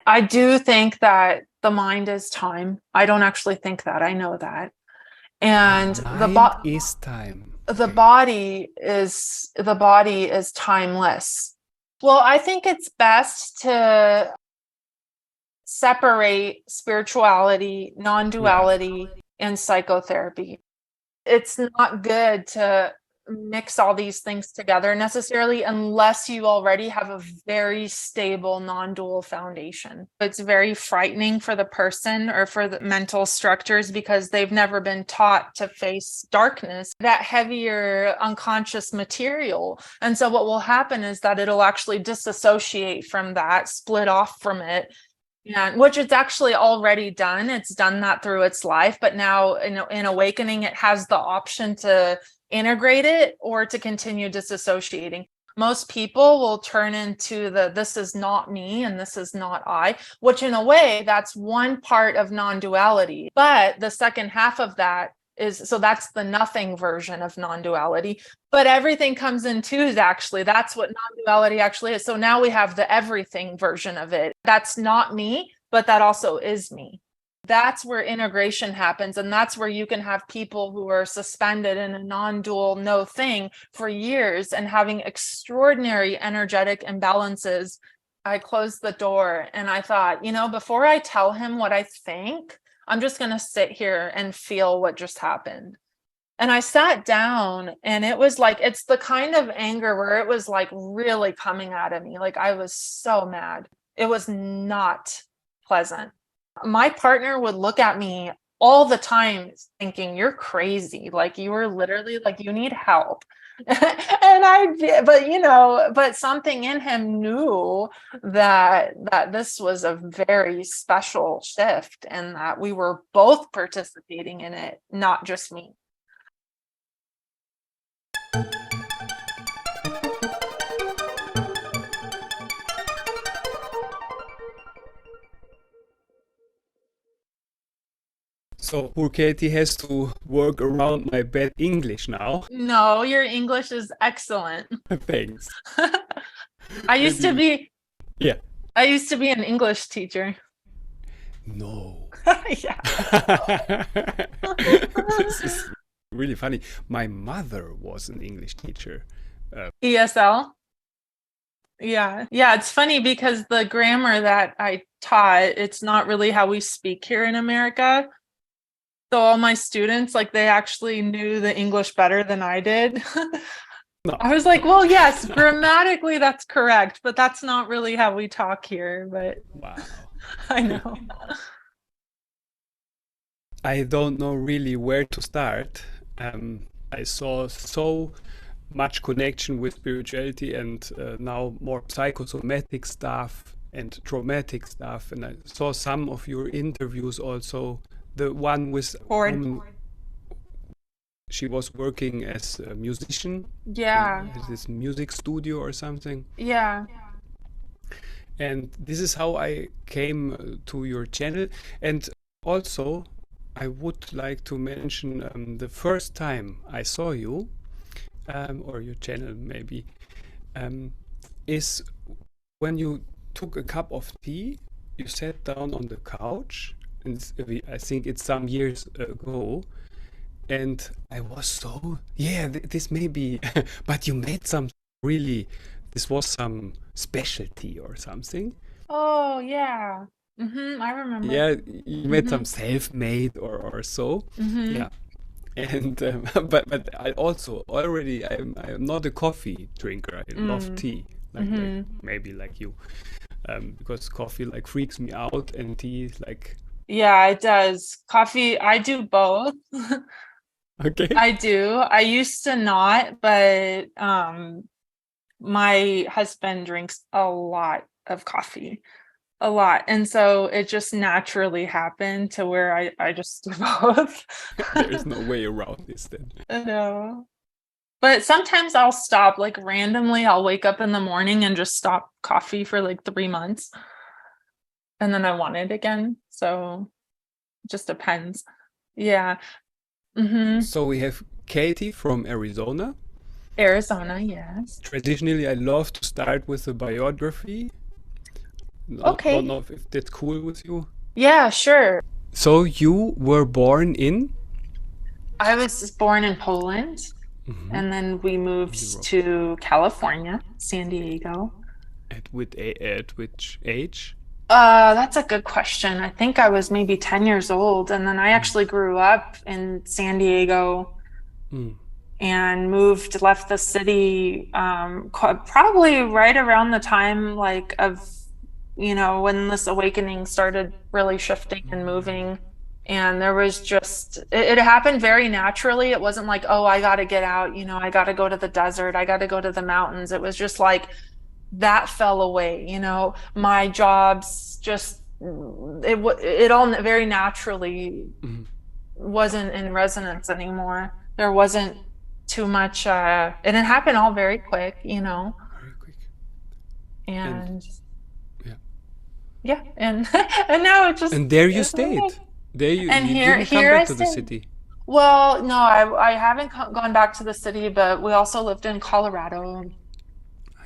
I do think that the mind is time. I don't actually think that. I know that. And Mind is time. the Okay. body is timeless. Well, I think it's best to separate spirituality, Yeah. non-duality, and psychotherapy. It's not good to mix all these things together necessarily unless you already have a very stable non-dual foundation. It's very frightening for the person or for the mental structures because they've never been taught to face darkness, that heavier unconscious material. And so what will happen is that it'll actually disassociate from that, split off from it. Yeah, which it's actually already done. It's done that through its life, but now in awakening, it has the option to integrate it or to continue disassociating. Most people will turn into this is not me and this is not I, which in a way, that's one part of non-duality. But the second half of that is, so that's the nothing version of non-duality. But everything comes in twos, actually. That's what non-duality actually is. So now we have the everything version of it. That's not me, but that also is me. That's where integration happens. And that's where you can have people who are suspended in a non-dual no thing for years and having extraordinary energetic imbalances. I closed the door and I thought, before I tell him what I think, I'm just going to sit here and feel what just happened. And I sat down and it was like, it's the kind of anger where it was like really coming out of me. Like I was so mad. It was not pleasant. My partner would look at me all the time thinking, you're crazy. Like you were literally like, you need help. And I did, but something in him knew that this was a very special shift and that we were both participating in it, not just me. So poor Katie has to work around my bad English now. No, your English is excellent. Thanks. I used Maybe to we, be yeah. I used to be an English teacher. No. Yeah. This is really funny. My mother was an English teacher. ESL. Yeah. Yeah, it's funny because the grammar that I taught, it's not really how we speak here in America. So all my students, like they actually knew the English better than I did. No. I was like, well, yes, grammatically that's correct, but that's not really how we talk here. But Wow. I know. I don't know really where to start. I saw so much connection with spirituality and now more psychosomatic stuff and traumatic stuff. And I saw some of your interviews also. The one with a Ford. woman, she was working as a musician Yeah. in this music studio or something. Yeah. And this is how I came to your channel. And also, I would like to mention the first time I saw you, or your channel maybe, um, is when you took a cup of tea, you sat down on the couch, and I think it's some years ago, and I was so, yeah, this may be, but you made some really, this was some specialty or something. Oh, yeah. I remember. Yeah, you made some Mm-hmm. self-made or so. Mm-hmm. Yeah. And but I also already I'm not a coffee drinker. I love Mm. tea, like Mm-hmm. maybe like you, because coffee like freaks me out, and tea is like Yeah, it does. Coffee, I do both. okay. I do. I used to not, but my husband drinks a lot of coffee, a lot. And so it just naturally happened to where I just do both. There is no way around this then. I know. But sometimes I'll stop, like randomly, I'll wake up in the morning and just stop coffee for like 3 months. And then I want it again. So it just depends. Yeah. So we have Katie from Arizona. Arizona, yes. Traditionally, I love to start with a biography. Don't Okay. know if that's cool with you. Yeah, sure. So you were born in I was born in Poland, and then we moved Europe. to California, San Diego. At which age? That's a good question. I think I was maybe 10 years old, and then I actually grew up in San Diego Mm. and left the city, probably right around the time like of, when this awakening started really shifting and moving. And there was just, it happened very naturally. It wasn't like, oh, I got to get out, I got to go to the desert, I got to go to the mountains. It was just like that fell away, my jobs just, it all very naturally wasn't in resonance anymore. There wasn't too much, and it happened all very quick, Very quick. And and yeah. yeah, and and now it just And there you is what it stayed. is. There And you here didn't come here I back to the stay. city. Well, no, I haven't gone back to the city, but we also lived in Colorado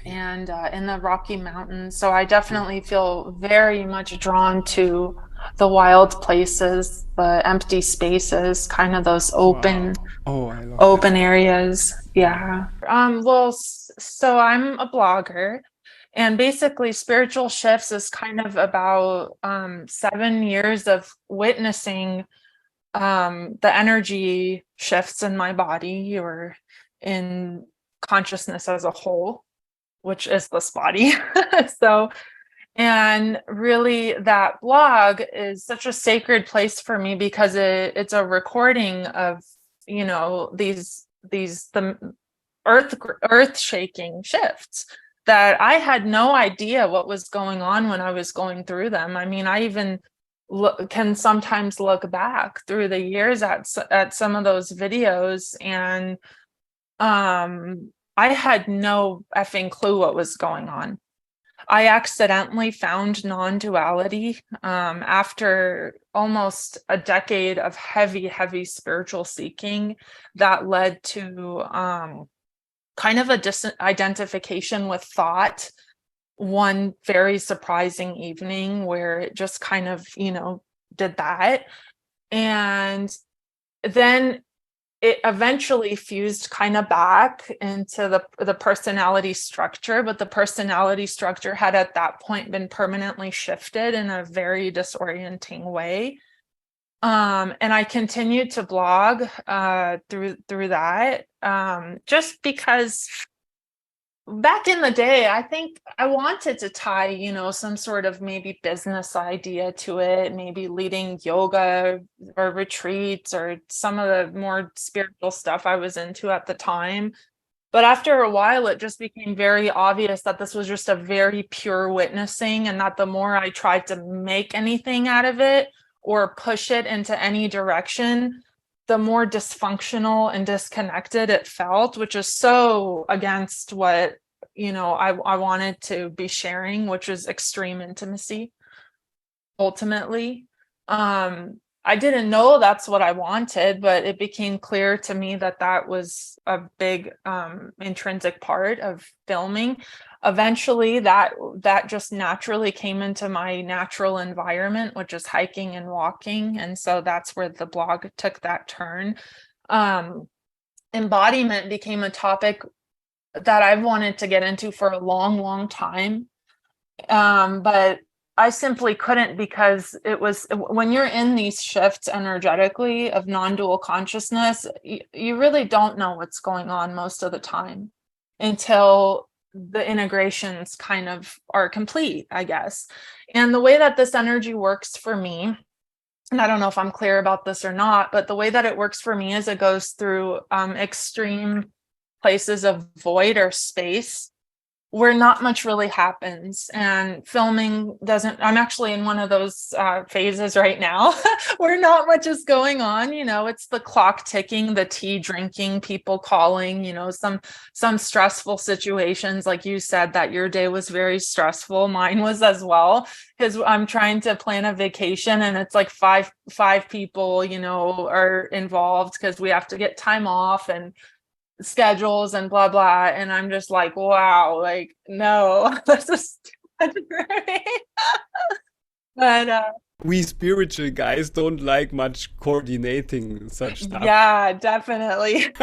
Yeah. and in the Rocky Mountains. So I Yeah. definitely feel very much drawn to the wild places, the empty spaces, kind of those open Wow. Oh, I love that. open areas. Yeah. Yeah. Well, so I'm a blogger, and basically spiritual shifts is kind of about 7 years of witnessing the energy shifts in my body or in consciousness as a whole, which is this body. So, and really that blog is such a sacred place for me because it's a recording of, the earth shaking shifts that I had no idea what was going on when I was going through them. I mean, I even can sometimes look back through the years at some of those videos, and I had no effing clue what was going on. I accidentally found non-duality after almost a decade of heavy, heavy spiritual seeking that led to kind of a disidentification with thought one very surprising evening where it just kind of, did that. And then it eventually fused kind of back into the personality structure, but the personality structure had at that point been permanently shifted in a very disorienting way. And I continued to blog through that, just because back in the day, I think I wanted to tie, some sort of maybe business idea to it, maybe leading yoga or retreats or some of the more spiritual stuff I was into at the time. But after a while, it just became very obvious that this was just a very pure witnessing, and that the more I tried to make anything out of it or push it into any direction, the more dysfunctional and disconnected it felt, which is so against what, I wanted to be sharing, which is extreme intimacy, ultimately. I didn't know that's what I wanted, but it became clear to me that that was a big intrinsic part of filming. Eventually, that just naturally came into my natural environment, which is hiking and walking, and so that's where the blog took that turn. Embodiment became a topic that I've wanted to get into for a long, long time. But I simply couldn't, because it was when you're in these shifts energetically of non-dual consciousness, you really don't know what's going on most of the time until the integrations kind of are complete, I guess. And the way that this energy works for me, and I don't know if I'm clear about this or not, but the way that it works for me is it goes through extreme places of void or space where not much really happens, and filming doesn't. I'm actually in one of those phases right now where not much is going on. It's the clock ticking, the tea drinking, people calling, some stressful situations, like you said that your day was very stressful. Mine was as well, because I'm trying to plan a vacation and it's like five people, are involved because we have to get time off and schedules and blah blah, and I'm just like, wow, like, no, this is too But We spiritual guys don't like much coordinating such stuff. yeah, definitely.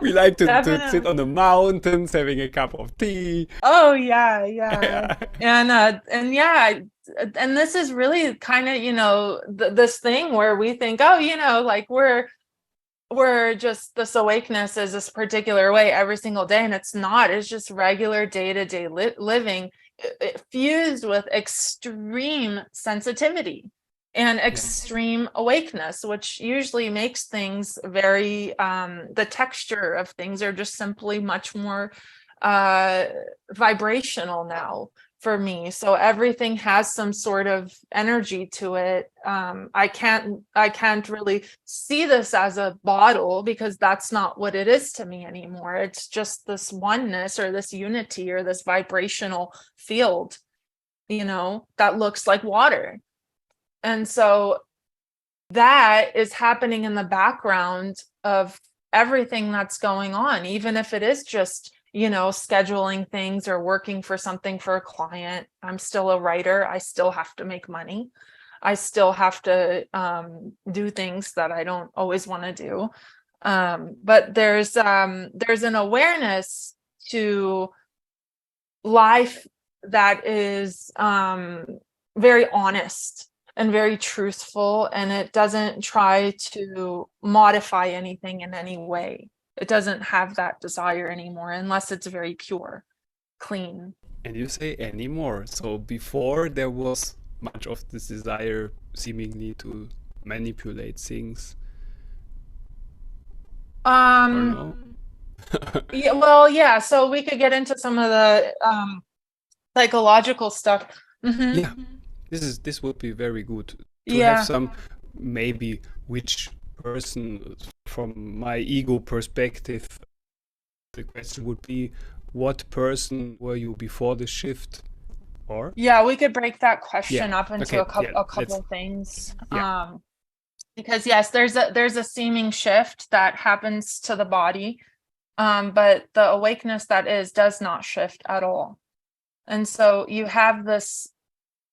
We like to sit Definitely. on the mountains having a cup of tea. Oh yeah, yeah. And yeah, and this is really kind of, this thing where we think, oh, like we're just this awakeness is this particular way every single day, and it's not. It's just regular day-to-day living, fused with extreme sensitivity and Yeah. extreme awakeness, which usually makes things very the texture of things are just simply much more uh vibrational now for me. So everything has some sort of energy to it. I can't really see this as a bottle, because that's not what it is to me anymore. It's just this oneness or this unity or this vibrational field, that looks like water. And so that is happening in the background of everything that's going on, even if it is just, scheduling things or working for something for a client. I'm still a writer. I still have to make money. I still have to do things that I don't always want to do. But there's an awareness to life that is very honest and very truthful, and it doesn't try to modify anything in any way. It doesn't have that desire anymore unless it's very pure, clean. And you say anymore. So before there was much of this desire seemingly to manipulate things, or Um, no? yeah, well, yeah, so we could get into some of the psychological stuff. Yeah, Mm-hmm. this would be very good to have Yeah. some, maybe, which person from my ego perspective. The question would be, what person were you before the shift? Or Yeah, we could break that yeah, question up into okay, a couple yeah, a let's couple things. yeah, Because yes, there's a seeming shift that happens to the body, but the awakeness that is does not shift at all. And so you have this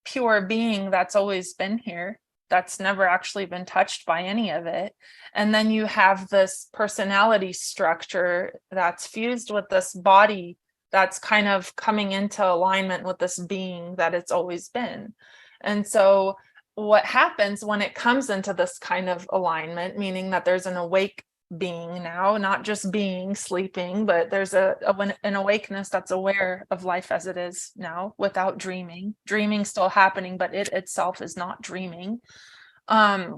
pure being that's always been here, that's never actually been touched by any of it. And then you have this personality structure that's fused with this body that's kind of coming into alignment with this being that it's always been. And so what happens when it comes into this kind of alignment, meaning that there's an awake being now, not just being sleeping, but there's an awakeness that's aware of life as it is now without dreaming still happening, but it itself is not dreaming. That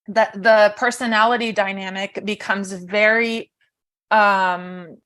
the personality dynamic becomes very um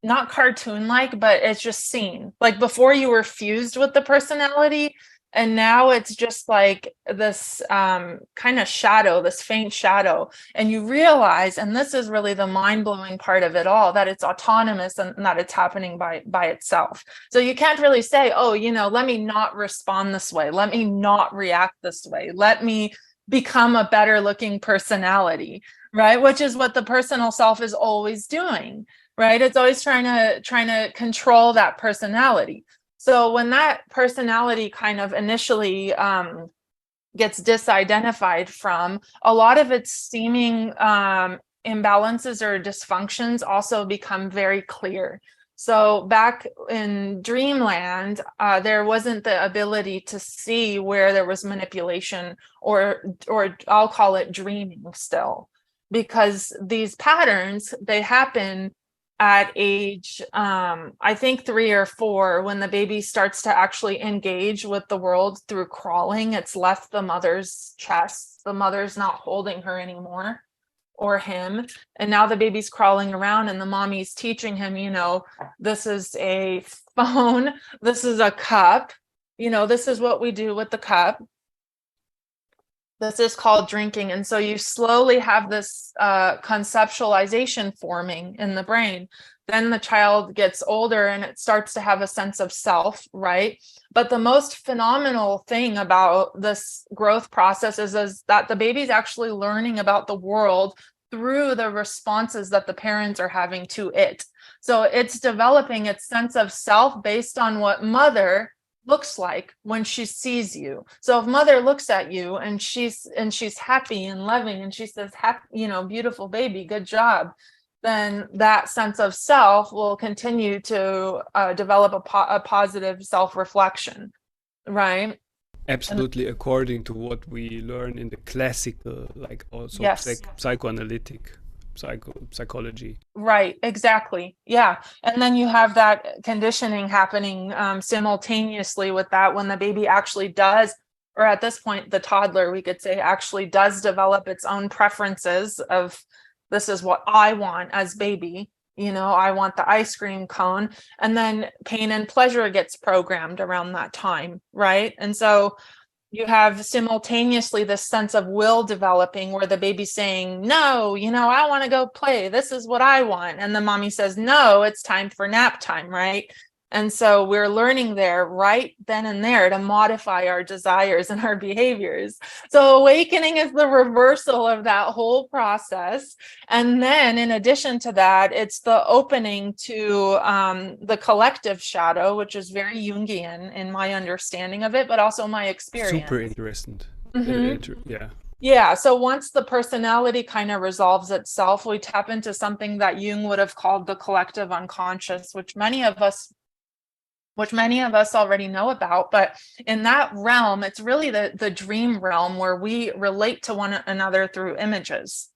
not cartoon like, but it's just seen. Like before you were fused with the personality, and now it's just like this kind of shadow, this faint shadow. And you realize, and this is really the mind-blowing part of it all, that it's autonomous and that it's happening by itself. So you can't really say, oh, let me not respond this way, let me not react this way, let me become a better looking personality, right? Which is what the personal self is always doing, right? It's always trying to control that personality. So when that personality kind of initially gets disidentified from, a lot of its seeming imbalances or dysfunctions also become very clear. So back in dreamland, there wasn't the ability to see where there was manipulation, or I'll call it dreaming still, because these patterns, they happen at age I think 3 or 4, when the baby starts to actually engage with the world through crawling. It's left the mother's chest, the mother's not holding her anymore, or him, and now the baby's crawling around, and the mommy's teaching him, this is a phone, this is a cup, this is what we do with the cup, this is called drinking. And so you slowly have this conceptualization forming in the brain. Then the child gets older and it starts to have a sense of self, right? But the most phenomenal thing about this growth process is that the baby's actually learning about the world through the responses that the parents are having to it. So it's developing its sense of self based on what mother looks like when she sees you. So if mother looks at you and she's happy and loving and she says, happy, you know, beautiful baby, good job, then that sense of self will continue to develop a positive self-reflection, right? Absolutely, according to what we learn in the classical, like also Yes. psychoanalytic psychology. Right, exactly. Yeah. And then you have that conditioning happening simultaneously with that when the baby actually does, or at this point, the toddler, we could say, actually does develop its own preferences of this is what I want as baby. You know, I want the ice cream cone. And then pain and pleasure gets programmed around that time. Right. And so you have simultaneously this sense of will developing where the baby's saying, no, you know, I want to go play. This is what I want. And the mommy says, no, it's time for nap time, right? And so we're learning there right then and there to modify our desires and our behaviors. So awakening is the reversal of that whole process. And then in addition to that, it's the opening to the collective shadow, which is very Jungian in my understanding of it, but also my experience. Super interesting. Yeah. Yeah. So once the personality kind of resolves itself, we tap into something that Jung would have called the collective unconscious, which many of us already know about. But in that realm, it's really the dream realm where we relate to one another through images.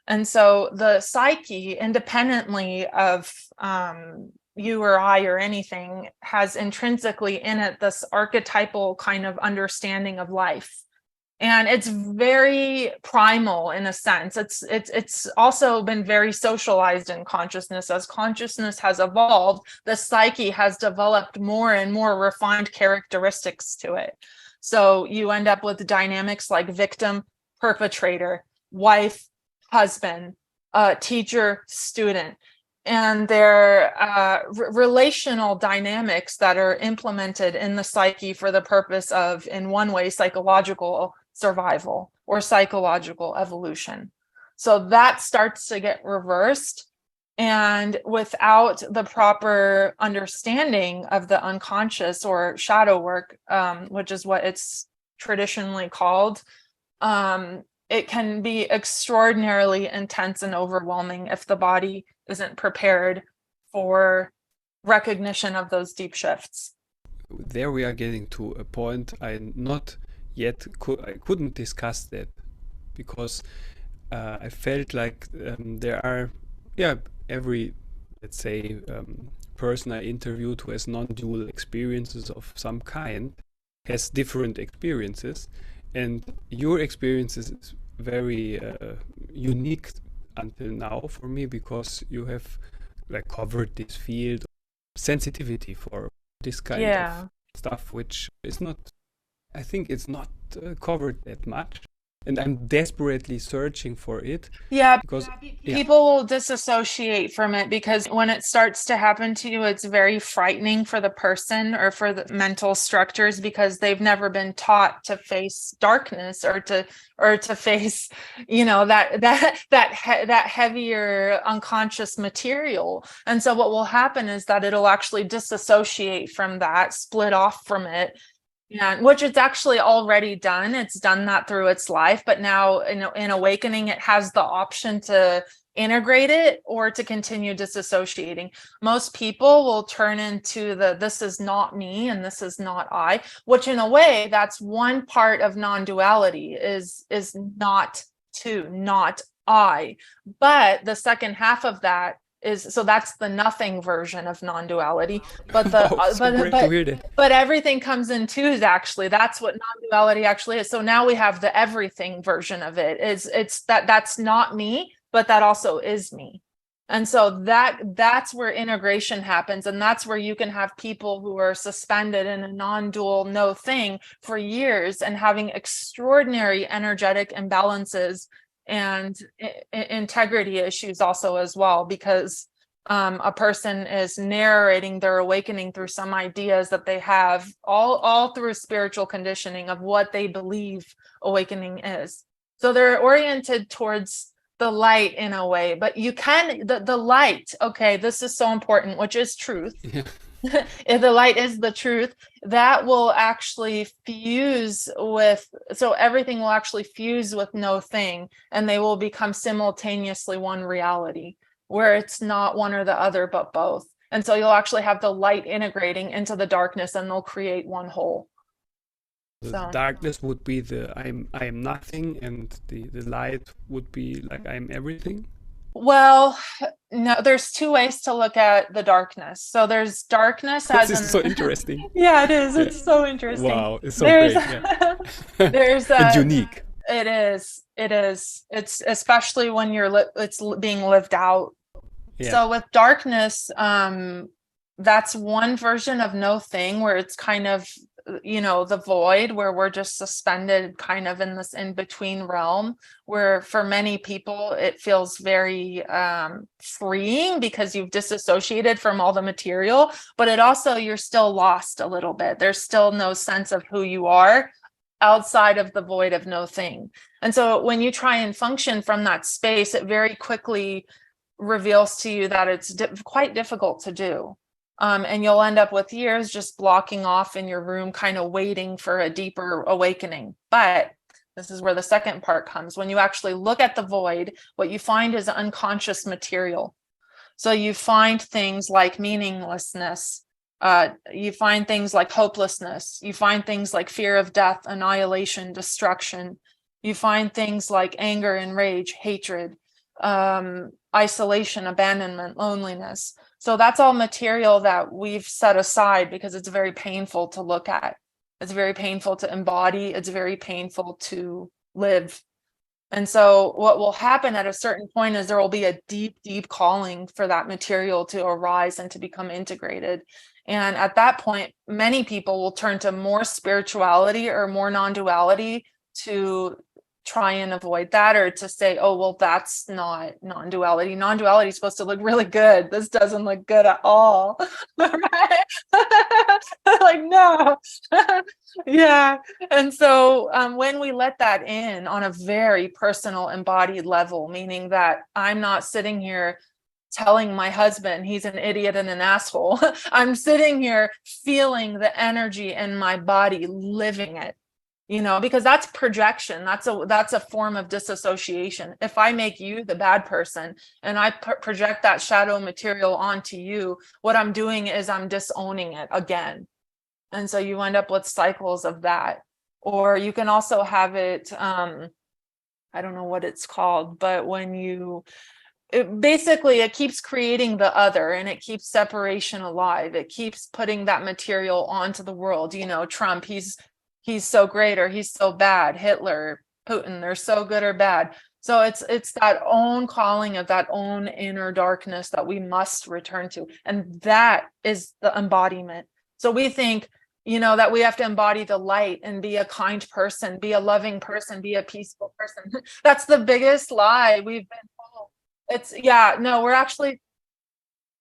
And so the psyche, independently of you or I or anything, has intrinsically in it this archetypal kind of understanding of life. And it's very primal in a sense. It's also been very socialized in consciousness. As consciousness has evolved, the psyche has developed more and more refined characteristics to it. So you end up with dynamics like victim, perpetrator, wife, husband, teacher, student, and their relational dynamics that are implemented in the psyche for the purpose of, in one way, psychological survival or psychological evolution. So that starts to get reversed. And without the proper understanding of the unconscious or shadow work, which is what it's traditionally called, it can be extraordinarily intense and overwhelming if the body isn't prepared for recognition of those deep shifts. There we are getting to a point I not yet I couldn't discuss that because I felt like there are, yeah, every, let's say, person I interviewed who has non-dual experiences of some kind has different experiences, and your experience is very unique until now for me because you have like covered this field of sensitivity for this kind of stuff, which is not, I think it's not covered that much, and I'm desperately searching for it. Yeah, because people will disassociate from it because when it starts to happen to you, it's very frightening for the person or for the mental structures because they've never been taught to face darkness or to face, you know, that heavier unconscious material. And so what will happen is that it'll actually disassociate from that, split off from it. Yeah, which it's actually already done. It's done that through its life, but now in awakening, it has the option to integrate it or to continue disassociating. Most people will turn into this is not me and this is not I, which in a way, that's one part of non-duality is not two, not I. But the second half of that is, so that's the nothing version of non-duality, but but everything comes in twos. Actually, that's what non-duality actually is. So now we have the everything version of it. It's that's not me, but that also is me. And so that's where integration happens, and that's where you can have people who are suspended in a non-dual no thing for years and having extraordinary energetic imbalances and integrity issues also as well, because a person is narrating their awakening through some ideas that they have all through spiritual conditioning of what they believe awakening is. So they're oriented towards the light in a way, but you can, the light, okay, this is so important, which is truth. Yeah. If the light is the truth, that will actually fuse with, so everything will actually fuse with no thing, and they will become simultaneously one reality, where it's not one or the other, but both. And so you'll actually have the light integrating into the darkness, and they'll create one whole. The So, darkness would be the I am nothing, and the light would be like I'm everything. well, no, there's two ways to look at the darkness. So there's darkness This as is an, so interesting. yeah, it is. Yeah. It's so interesting. Wow, it's so There's, great. Yeah. there's And a, unique. it is, it is. It's especially when it's being lived out. Yeah. So with darkness, that's one version of no thing, where it's kind of, the void, where we're just suspended kind of in this in between realm, where for many people it feels very freeing, because you've disassociated from all the material, but it also, you're still lost a little bit. There's still no sense of who you are outside of the void of no thing. And so when you try and function from that space, it very quickly reveals to you that it's quite difficult to do. And you'll end up with years just blocking off in your room, kind of waiting for a deeper awakening. But this is where the second part comes. When you actually look at the void, what you find is unconscious material. So you find things like meaninglessness. You find things like hopelessness. You find things like fear of death, annihilation, destruction. You find things like anger and rage, hatred, isolation, abandonment, loneliness. So that's all material that we've set aside because it's very painful to look at. It's very painful to embody. It's very painful to live. And so what will happen at a certain point is there will be a deep, deep calling for that material to arise and to become integrated. And at that point, many people will turn to more spirituality or more non-duality to try and avoid that, or to say, oh, well, that's not non-duality. Non-duality is supposed to look really good. This doesn't look good at all. Right? Like, no. Yeah. And so when we let that in on a very personal, embodied level, meaning that I'm not sitting here telling my husband he's an idiot and an asshole. I'm sitting here feeling the energy in my body, living it. Because that's projection. That's a form of disassociation. If I make you the bad person and I project that shadow material onto you, what I'm doing is I'm disowning it again. And so you end up with cycles of that. Or you can also have it, I don't know what it's called, but when it keeps creating the other, and it keeps separation alive. It keeps putting that material onto the world. Trump, he's so great or he's so bad. Hitler, Putin, they're so good or bad. So it's that own calling of that own inner darkness that we must return to. And that is the embodiment. So we think, that we have to embody the light and be a kind person, be a loving person, be a peaceful person. That's the biggest lie we've been told.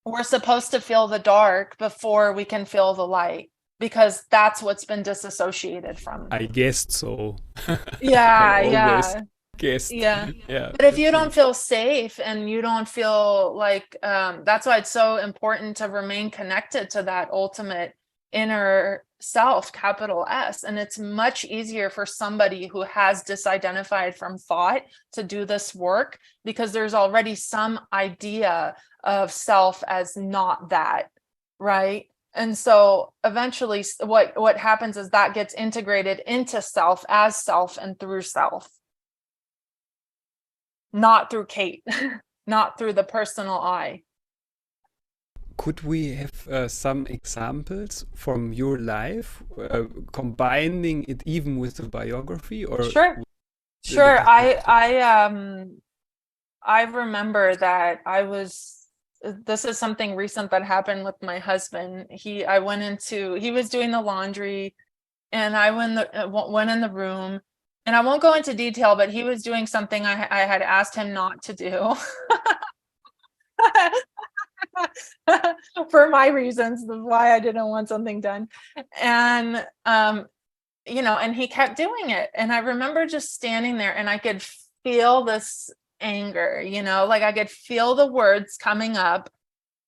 We're supposed to feel the dark before we can feel the light, because that's what's been disassociated from. I guessed so. I always Yeah. guessed. Yeah. Yeah, But if you that's don't me. feel safe and you don't feel like, that's why it's so important to remain connected to that ultimate inner self, capital S. And it's much easier for somebody who has disidentified from thought to do this work, because there's already some idea of self as not that, right? And so eventually what happens is that gets integrated into self as self and through self, not through Kate, not through the personal I. Could we have some examples from your life, combining it even with the biography, or Sure. Sure. because I remember that this is something recent that happened with my husband. He was doing the laundry, and I went in the room, and I won't go into detail, but he was doing something I had asked him not to do. For my reasons, why I didn't want something done. And and he kept doing it. And I remember just standing there, and I could feel this anger, like I could feel the words coming up,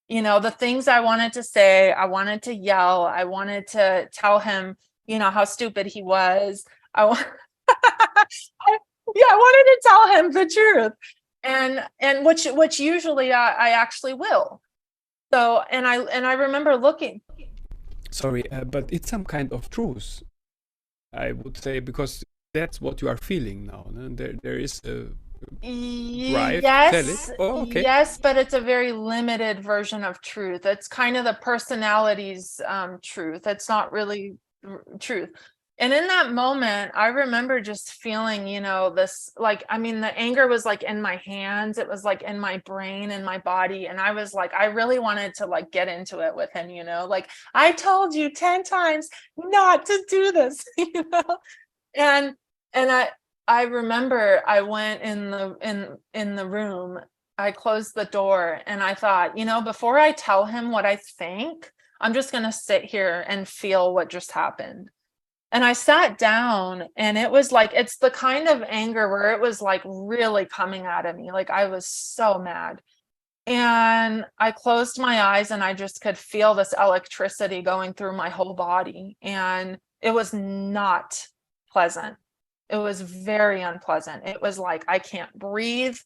the things I wanted to say. I wanted to yell. I wanted to tell him, how stupid he was. I want I wanted to tell him the truth. And which usually I actually will. So, and I remember looking. Sorry, but it's some kind of truth, I would say, because that's what you are feeling now. No? There is a drive to tell it. Yes, Oh, okay. yes, but it's a very limited version of truth. It's kind of the personality's truth. It's not really truth. And in that moment, I remember just feeling, this, like, I mean, the anger was like in my hands, it was like in my brain and my body. And I was like, I really wanted to like get into it with him, like, I told you 10 times not to do this, and I remember I went in the room, I closed the door, and I thought, before I tell him what I think, I'm just going to sit here and feel what just happened. And I sat down, and it was like, it's the kind of anger where it was like really coming out of me. Like I was so mad. And I closed my eyes, and I just could feel this electricity going through my whole body. And it was not pleasant. It was very unpleasant. It was like, I can't breathe.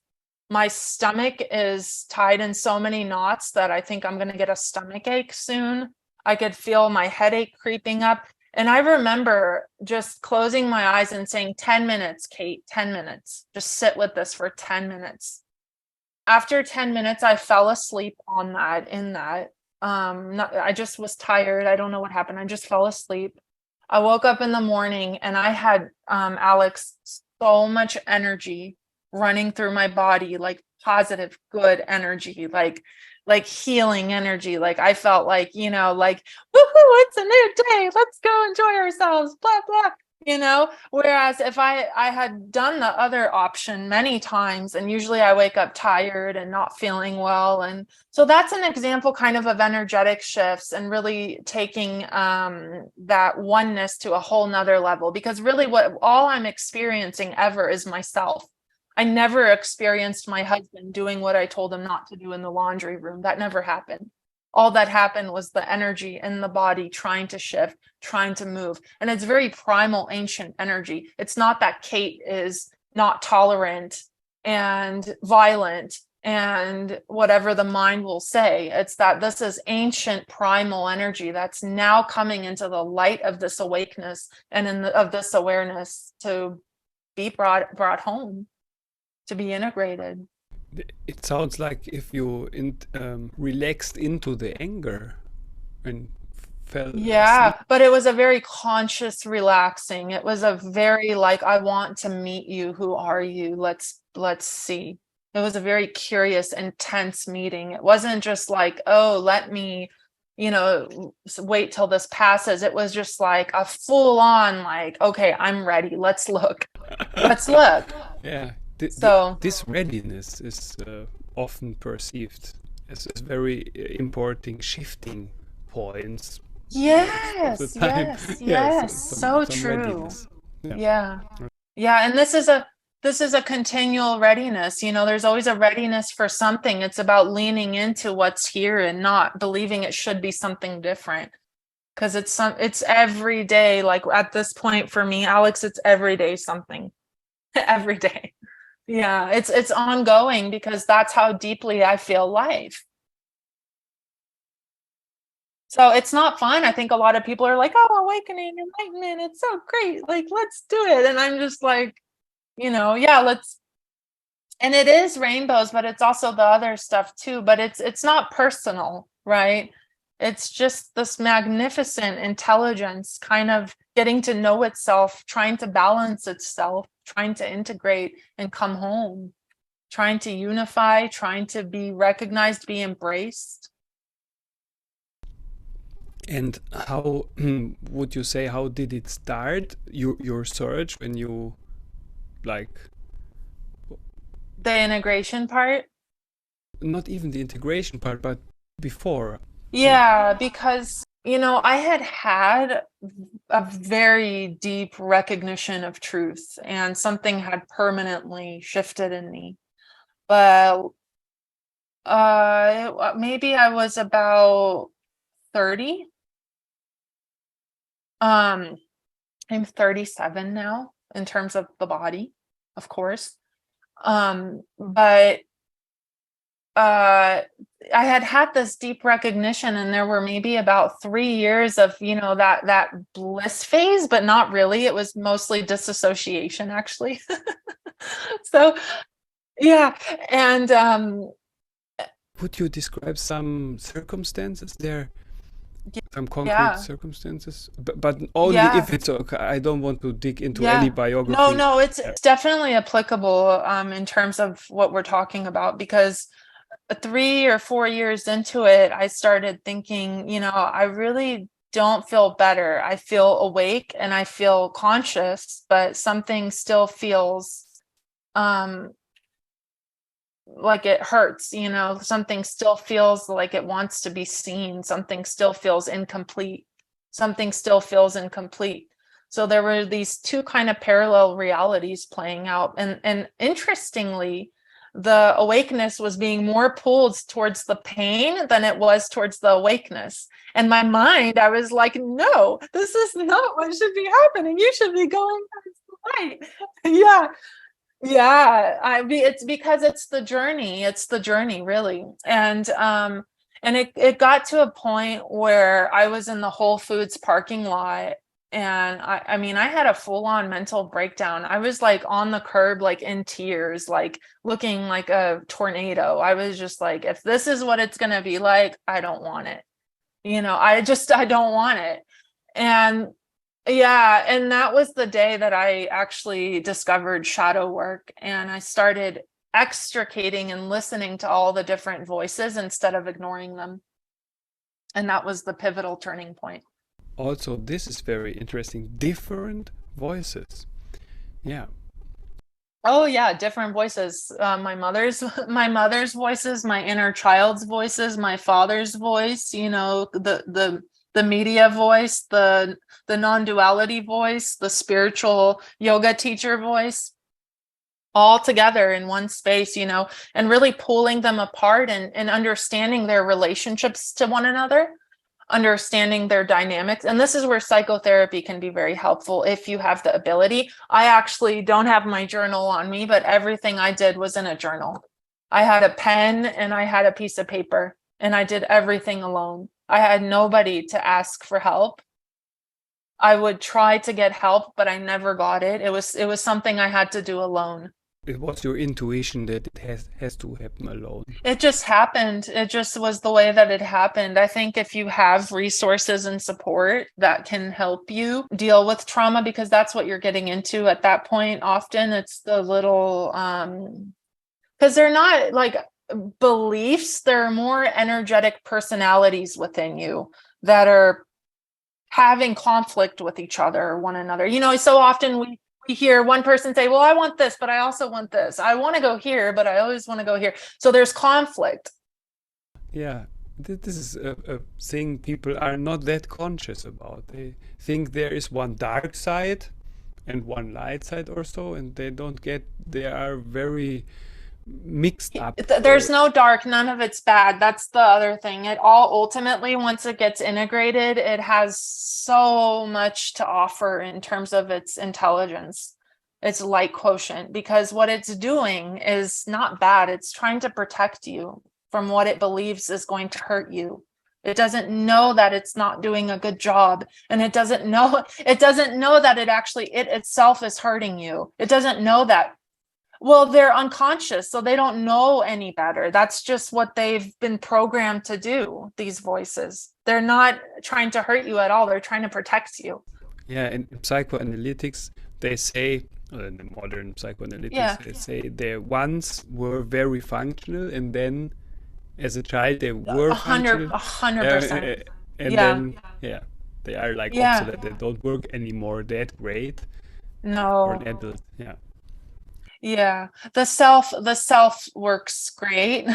My stomach is tied in so many knots that I think I'm going to get a stomach ache soon. I could feel my headache creeping up. And I remember just closing my eyes and saying, 10 minutes, Kate, 10 minutes. Just sit with this for 10 minutes. After 10 minutes, I fell asleep on that, in that. I just was tired. I don't know what happened. I just fell asleep. I woke up in the morning, and I had, Alex, so much energy running through my body, like positive, good energy, like healing energy. Like I felt like, like, woohoo, it's a new day. Let's go enjoy ourselves, blah, blah. Whereas if I had done the other option many times, and usually I wake up tired and not feeling well. And so that's an example kind of energetic shifts, and really taking that oneness to a whole nother level, because really what all I'm experiencing ever is myself. I never experienced my husband doing what I told him not to do in the laundry room. That never happened. All that happened was the energy in the body trying to shift, trying to move. And it's very primal, ancient energy. It's not that Kate is not tolerant and violent and whatever the mind will say. It's that this is ancient primal energy that's now coming into the light of this awakeness and of this awareness to be brought home, to be integrated. It sounds like if you relaxed into the anger and fell asleep. Yeah, but it was a very conscious relaxing. It was a very like, I want to meet you. Who are you? Let's see. It was a very curious, intense meeting. It wasn't just like, oh, let me, wait till this passes. It was just like a full on like, okay, I'm ready. Let's look. Let's look. Yeah, So this readiness is often perceived as very important shifting points most of the yes, time. yes, Yeah, yes. So some true. readiness. Yeah. Yeah. Yeah, and this is a continual readiness. There's always a readiness for something. It's about leaning into what's here and not believing it should be something different. Because it's every day. Like at this point for me, Alex, it's every day something. Every day. Yeah, it's ongoing, because that's how deeply I feel life. So it's not fun. I think a lot of people are like, oh, awakening, enlightenment, it's so great. Like, let's do it. And I'm just like, yeah, let's. And it is rainbows, but it's also the other stuff too. But it's not personal, right? It's just this magnificent intelligence kind of getting to know itself, trying to balance itself, trying to integrate and come home, trying to unify, trying to be recognized, be embraced. And how would you say, how did it start, your search, when you like The integration part. not even the integration part, but before? Yeah, because, I had a very deep recognition of truth, and something had permanently shifted in me. but maybe I was about 30. Um, I'm 37 now in terms of the body, of course. But I had this deep recognition, and there were maybe about 3 years of, that bliss phase, but not really. It was mostly dissociation, actually. So yeah. And Would you describe some circumstances there? Some concrete yeah, circumstances? But only yeah, if it's okay. I don't want to dig into any yeah. No, biography. no, it's Yeah. it's definitely applicable in terms of what we're talking about, because 3 or 4 years into it, I started thinking, I really don't feel better. I feel awake and I feel conscious, but something still feels um like it hurts, something still feels like it wants to be seen, something still feels incomplete, something still feels incomplete. So there were these two kind of parallel realities playing out, and interestingly, the awakeness was being more pulled towards the pain than it was towards the awakeness. And my mind, I was like, no, this is not what should be happening. You should be going towards the light. Yeah. Yeah, it's because it's the journey, really. And it got to a point where I was in the Whole Foods parking lot, and I mean, I had a full-on mental breakdown. I was like on the curb, like in tears, like looking like a tornado. I was just like, if this is what it's gonna be like, I don't want it. I don't want it. And yeah, and that was the day that I actually discovered shadow work, and I started extricating and listening to all the different voices instead of ignoring them. And that was the pivotal turning point. Also, this is very interesting. Different voices. Yeah. Oh yeah, different voices. My mother's my mother's voices, my inner child's voices, my father's voice, the media voice, the non-duality voice, the spiritual yoga teacher voice, all together in one space, and really pulling them apart, and understanding their relationships to one another, understanding their dynamics. And this is where psychotherapy can be very helpful if you have the ability. I actually don't have my journal on me, but everything I did was in a journal. I had a pen and I had a piece of paper, and I did everything alone. I had nobody to ask for help. I would try to get help, but I never got it. It was something I had to do alone. It was your intuition that it has to happen alone. It just happened. It just was the way that it happened. I think if you have resources and support that can help you deal with trauma, because that's what you're getting into at that point, often it's the little, because they're not like beliefs, they're more energetic personalities within you that are having conflict with each other or one another. So often we hear one person say, well, I want this, but I also want this. I want to go here, but I always want to go here. So there's conflict. Yeah. This is a thing people are not that conscious about. They think there is one dark side and one light side or so, and they don't get, they are very mixed up. There's no dark, none of it's bad. That's the other thing. It all ultimately, once it gets integrated, it has so much to offer in terms of its intelligence, its light quotient, because what it's doing is not bad. It's trying to protect you from what it believes is going to hurt you. It doesn't know that it's not doing a good job, and it doesn't know that it itself is hurting you. It doesn't know that. Well, they're unconscious, so they don't know any better. That's just what they've been programmed to do, these voices. They're not trying to hurt you at all. They're trying to protect you. Yeah, in psychoanalytics, they say, in the modern psychoanalytics, Yeah, they say they once were very functional, and then as a child they were a hundred, functional, a hundred uh, percent. and Yeah, then yeah, they are like yeah. obsolete. They don't work anymore that great for an No. adult. Yeah, Yeah. The self works great.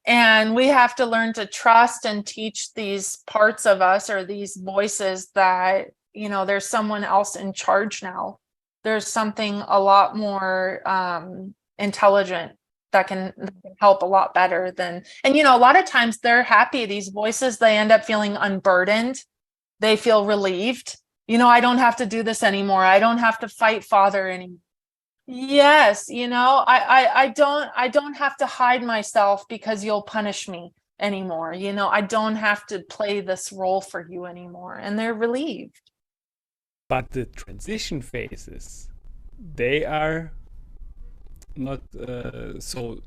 And we have to learn to trust and teach these parts of us, or these voices, that, there's someone else in charge now. There's something a lot more intelligent that can help a lot better than, and a lot of times they're happy, these voices, they end up feeling unburdened. They feel relieved. I don't have to do this anymore. I don't have to fight father anymore. Yes, I don't have to hide myself because you'll punish me anymore. I don't have to play this role for you anymore. And they're relieved. But the transition phases, they are not so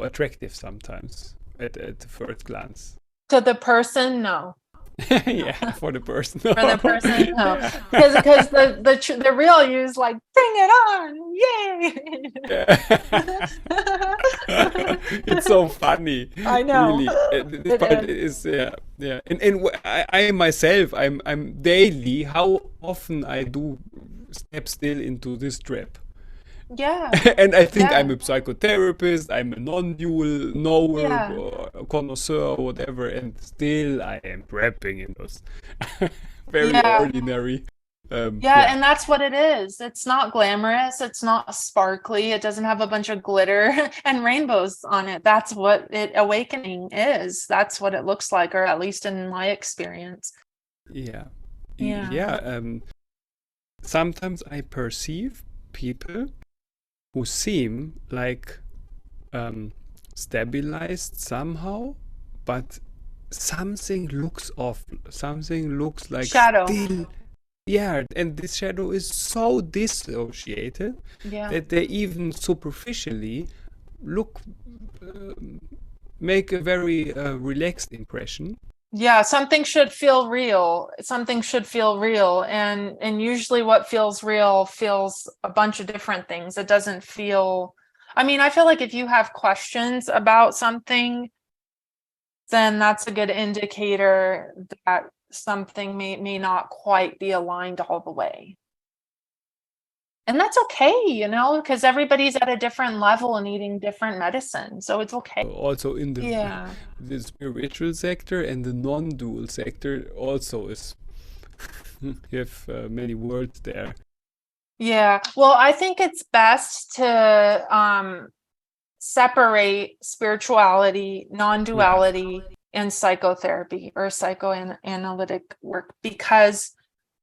attractive sometimes at the first glance. To the person, no. Yeah, for the person. For the person, no. Yeah. Because the real you is like, bring it on, yay! It's so funny. I know. Really. This part is yeah. And I myself, I'm daily. How often I do step still into this trap. Yeah. And I think Yeah. I'm a psychotherapist, I'm a non-dual knower, Yeah. or a connoisseur, or whatever, and still I am prepping in those very Yeah. ordinary. Yeah, Yeah, and that's what it is. It's not glamorous. It's not sparkly. It doesn't have a bunch of glitter and rainbows on it. That's what awakening is. That's what it looks like, or at least in my experience. yeah, Yeah. yeah. Sometimes I perceive people who seem like stabilized somehow, but something looks off. Something looks like Shadow. still. Yeah, and this shadow is so dissociated Yeah. that they even superficially look, make a very relaxed impression. Yeah, something should feel real. Something should feel real. And usually what feels real feels a bunch of different things. It doesn't feel, I mean, I feel like if you have questions about something, then that's a good indicator that something may not quite be aligned all the way. And that's okay, because everybody's at a different level and eating different medicine. So it's okay. Also in Yeah. the spiritual sector and the non-dual sector also is you have many words there. Yeah. Well, I think it's best to separate spirituality, non-duality, and psychotherapy or psychoanalytic work, because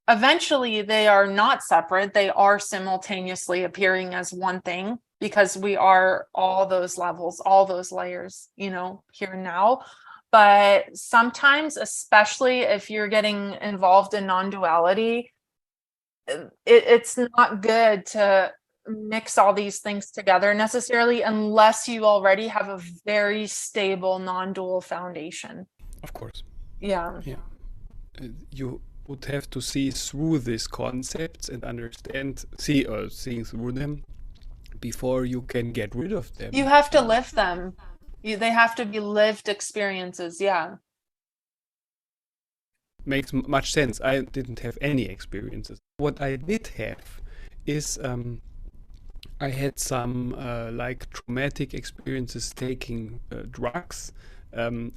eventually they are not separate. They are simultaneously appearing as one thing, because we are all those levels, all those layers, here now. But sometimes, especially if you're getting involved in non-duality, it's not good to mix all these things together necessarily, unless you already have a very stable non-dual foundation. Of course. Yeah. Yeah. You would have to see through these concepts and understand, seeing through them before you can get rid of them. You have to live them. They have to be lived experiences. Yeah. Makes much sense. I didn't have any experiences. What I did have is I had some like traumatic experiences taking drugs. And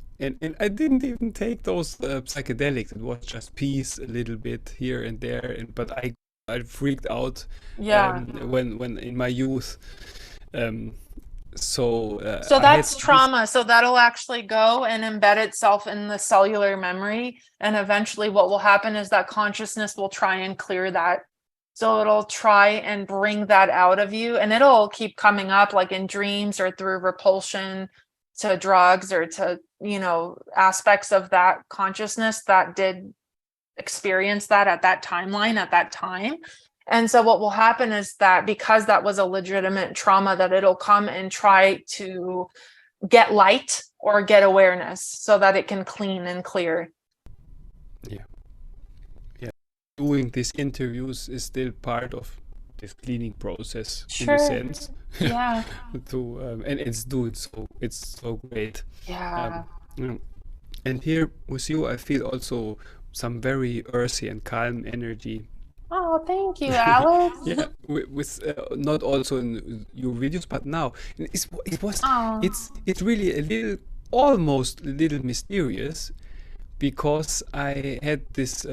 I didn't even take those psychedelics. It was just peace a little bit here and there. But I freaked out Yeah. when in my youth. So So that's trauma. So that'll actually go and embed itself in the cellular memory. And eventually what will happen is that consciousness will try and clear that. So it'll try and bring that out of you, and it'll keep coming up like in dreams or through repulsion to drugs or to, aspects of that consciousness that did experience that at that timeline at that time. And so what will happen is that because that was a legitimate trauma, that it'll come and try to get light or get awareness so that it can clean and clear. Yeah. Doing these interviews is still part of this cleaning process in a Sure. sense. Yeah. And it's so great. Yeah. And here with you, I feel also some very earthy and calm energy. Oh, thank you, Alex. Yeah, with not also in your videos, but now Oh. it's really almost a little mysterious, because I had this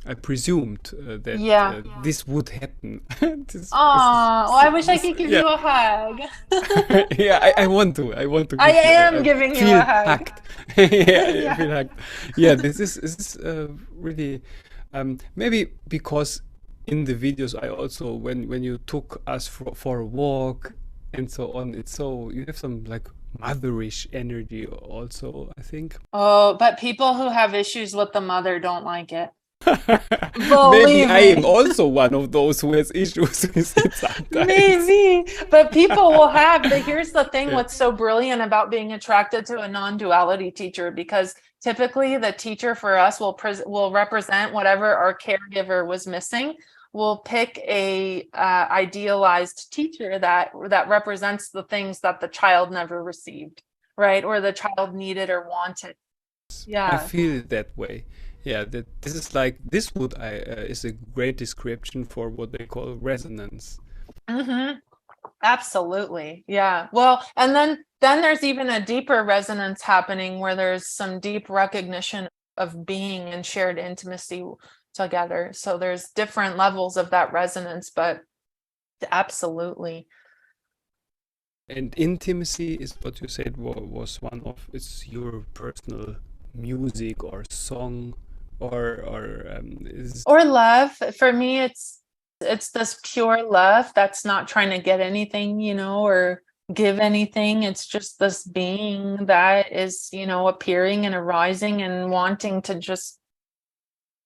I presumed that Yeah. this would happen. Oh, I wish I could give Yeah, you a hug. yeah. I want to. I want to I give you. am I giving you a feel hug. hacked. Yeah, I Yeah. feel hacked. Yeah, this is really maybe because in the videos I also when you took us for a walk and so on. It's so you have some like motherish energy also. I think. Oh, but people who have issues with the mother don't like it. Maybe Believe I am me. also one of those who has issues with it sometimes. Maybe, but people will have the here's the thing Yeah. what's so brilliant about being attracted to a non-duality teacher, because typically the teacher for us will represent whatever our caregiver was missing. We'll pick a idealized teacher that represents the things that the child never received, right? Or the child needed or wanted. I Yeah. feel it that way. Yeah, that this is like this would I is a great description for what they call resonance. Mm-hmm. Absolutely. Yeah. Well, and then there's even a deeper resonance happening where there's some deep recognition of being and shared intimacy together. So there's different levels of that resonance, but absolutely. And intimacy is what you said was one of it's your personal music or song or is Or love. For me, it's this pure love that's not trying to get anything, or give anything. It's just this being that is, appearing and arising and wanting to just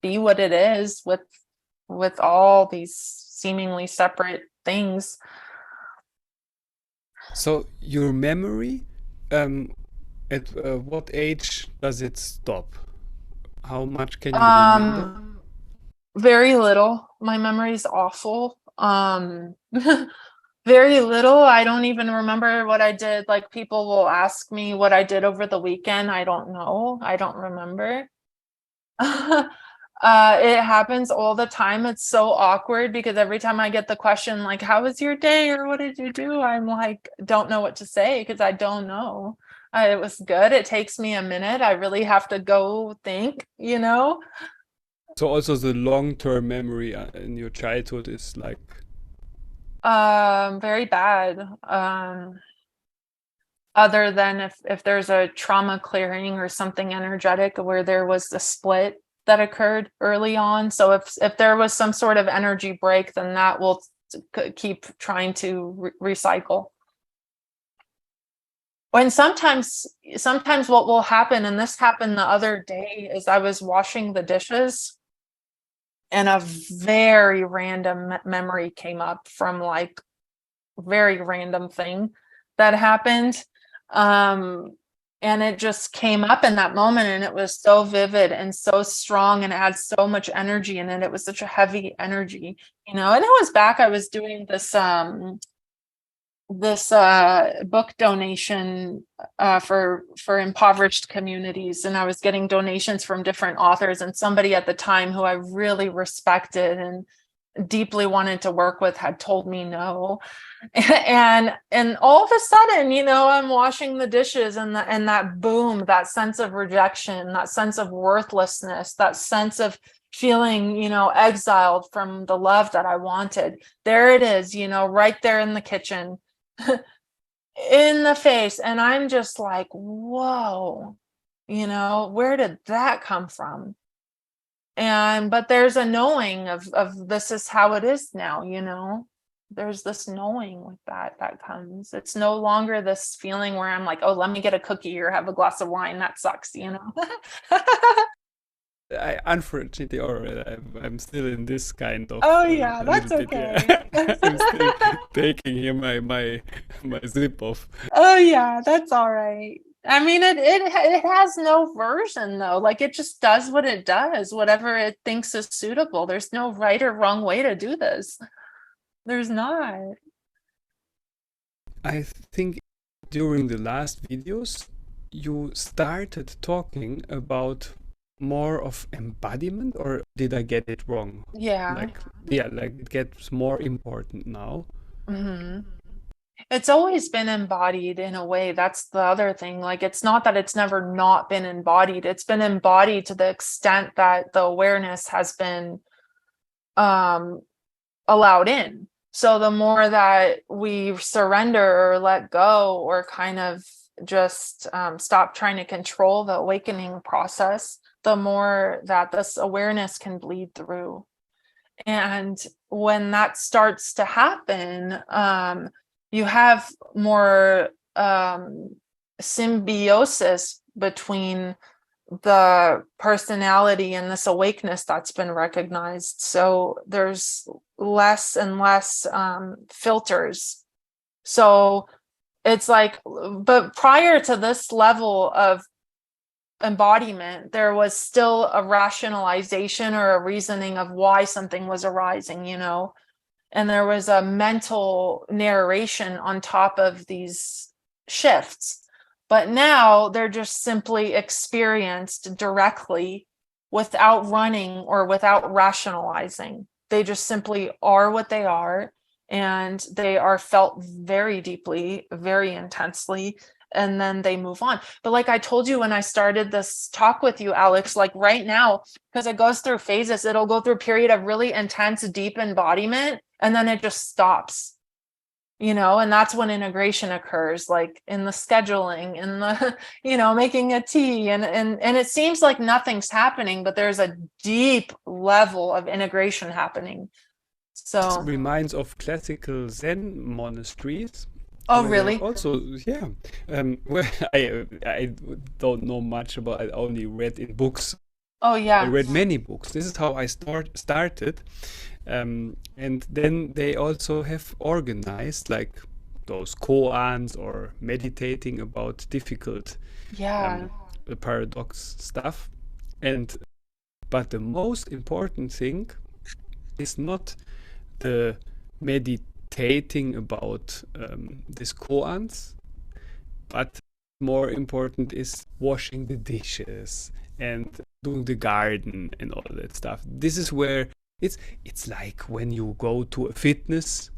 be what it is with all these seemingly separate things. so your memory um at what age does it stop? How much can you remember? Very little. My memory is awful. Very little. I don't even remember what I did. Like, people will ask me what I did over the weekend. I don't know. I don't remember. It happens all the time. It's so awkward because every time I get the question, like, how was your day or what did you do? I'm like, don't know what to say because I don't know. It was good. It takes me a minute. I really have to go think. So also the long-term memory in your childhood is like Very bad. Other than if there's a trauma clearing or something energetic where there was a split that occurred early on. So if there was some sort of energy break, then that will keep trying to recycle. And sometimes what will happen, and this happened the other day, is I was washing the dishes and a very random memory came up from like very random thing that happened. And it just came up in that moment and it was so vivid and so strong and it had so much energy in it. It was such a heavy energy, and it was back, I was doing this book donation for impoverished communities, and I was getting donations from different authors, and somebody at the time who I really respected and deeply wanted to work with had told me no. And all of a sudden, I'm washing the dishes and that boom, that sense of rejection, that sense of worthlessness, that sense of feeling, exiled from the love that I wanted. There it is, right there in the kitchen, in the face. And I'm just like, whoa, where did that come from? But there's a knowing of this is how it is now. There's this knowing with that comes. It's no longer this feeling where I'm like, oh, let me get a cookie or have a glass of wine. That sucks. I unfortunately, or I'm still in this kind of Oh yeah, a little that's bit. okay. Yeah, I'm still taking here my zip off. Oh yeah, that's all right. I mean, it has no version though. Like, it just does what it does, whatever it thinks is suitable. There's no right or wrong way to do this. There's not. I think during the last videos you started talking about more of embodiment, or did I get it wrong? Yeah. Like, yeah, like it gets more important now. Hmm. It's always been embodied in a way. That's the other thing. Like, it's not that it's never not been embodied. It's been embodied to the extent that the awareness has been um, allowed in. So the more that we surrender or let go or kind of just stop trying to control the awakening process, the more that this awareness can bleed through. And when that starts to happen, you have more symbiosis between the personality and this awakeness that's been recognized. So there's less and less filters. So it's like, but prior to this level of embodiment, there was still a rationalization or a reasoning of why something was arising, and there was a mental narration on top of these shifts. But now they're just simply experienced directly without running or without rationalizing. They just simply are what they are, and they are felt very deeply, very intensely, and then they move on. But like I told you when I started this talk with you, Alex, like right now, because it goes through phases, it'll go through a period of really intense, deep embodiment, and then it just stops, and that's when integration occurs, like in the scheduling, in the, making a tea, and it seems like nothing's happening, but there's a deep level of integration happening. This So, reminds of classical Zen monasteries. oh, Where they really? also, yeah, where I don't know much about. I only read in books. Oh, I yeah. read many books. This is how I started, and then they also have organized like those koans or meditating about difficult Yeah. paradox stuff. And but the most important thing is not the meditating about these koans, but more important is washing the dishes and doing the garden and all that stuff. This is where it's like when you go to a fitness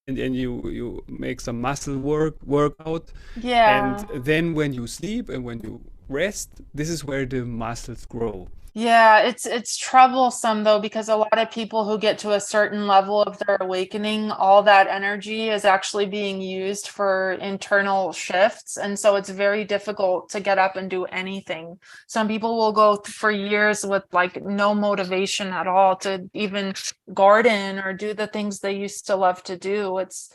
and you make some muscle workout, and Yeah. then when you sleep and when you rest, this is where the muscles grow. Yeah, it's troublesome though, because a lot of people who get to a certain level of their awakening, all that energy is actually being used for internal shifts. And so it's very difficult to get up and do anything. Some people will go for years with like no motivation at all to even garden or do the things they used to love to do. It's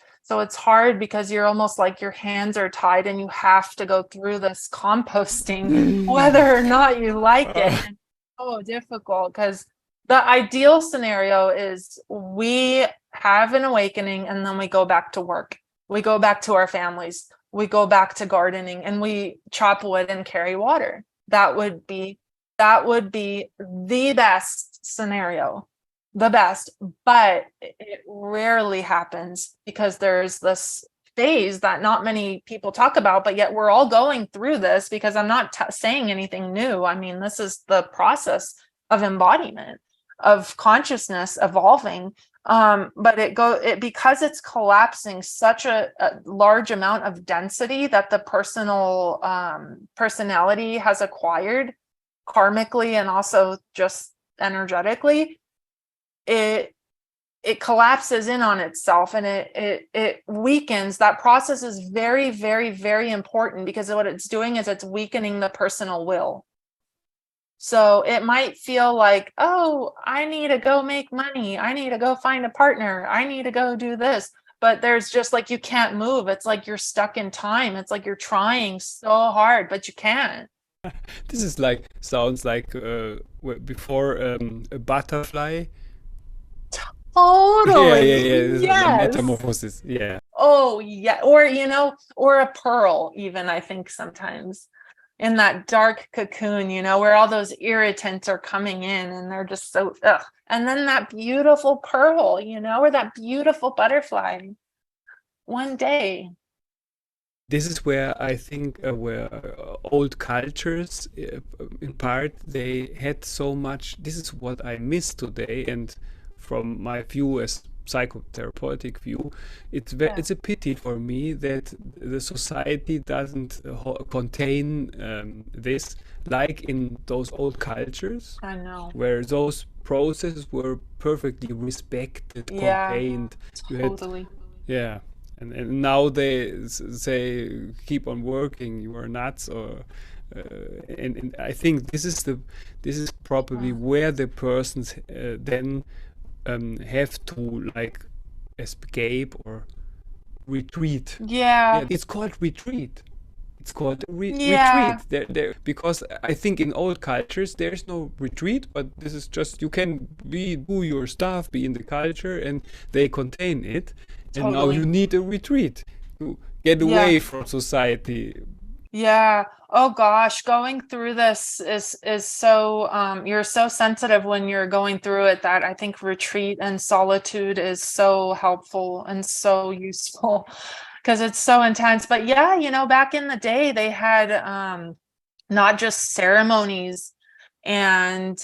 hard because you're almost like your hands are tied and you have to go through this composting, whether or not you like it. Uh, So difficult, because the ideal scenario is we have an awakening and then we go back to work. We go back to our families. We go back to gardening and we chop wood and carry water. That would be the best scenario, the best, but it rarely happens because there's this phase that not many people talk about, but yet we're all going through this, because I'm not saying anything new. I mean, this is the process of embodiment, of consciousness evolving. But it because it's collapsing such a large amount of density that the personality has acquired karmically and also just energetically, it collapses in on itself, and it weakens. That process is very, very, very important, because what it's doing is it's weakening the personal will. So it might feel like, oh, I need to go make money. I need to go find a partner. I need to go do this. But there's just like, you can't move. It's like you're stuck in time. It's like you're trying so hard, but you can't. this is like sounds like before a butterfly. Yeah, yeah, Totally. yeah. This is a Yes. metamorphosis. Yeah. Oh, yeah. Or a pearl, even, I think sometimes in that dark cocoon, where all those irritants are coming in and they're just so, ugh. And then that beautiful pearl, or that beautiful butterfly one day. This is where I think where old cultures, in part, they had so much. This is what I miss today, and from my view as psychotherapeutic view, Yeah, it's a pity for me that the society doesn't contain this, like in those old cultures I know. where those processes were perfectly respected, Yeah, contained. You had, totally. yeah, and now they say keep on working, you are nuts, or and I think this is probably Yeah. where the persons then have to like escape or retreat. Yeah. Yeah, it's called retreat. It's called Yeah. retreat. Because I think in old cultures there's no retreat, but this is just you can do your stuff, be in the culture, and they contain it. And now you Totally. need a retreat to get Yeah. away from society. Yeah. Oh gosh, going through this is so you're so sensitive when you're going through it that I think retreat and solitude is so helpful and so useful because it's so intense. But yeah, back in the day they had not just ceremonies and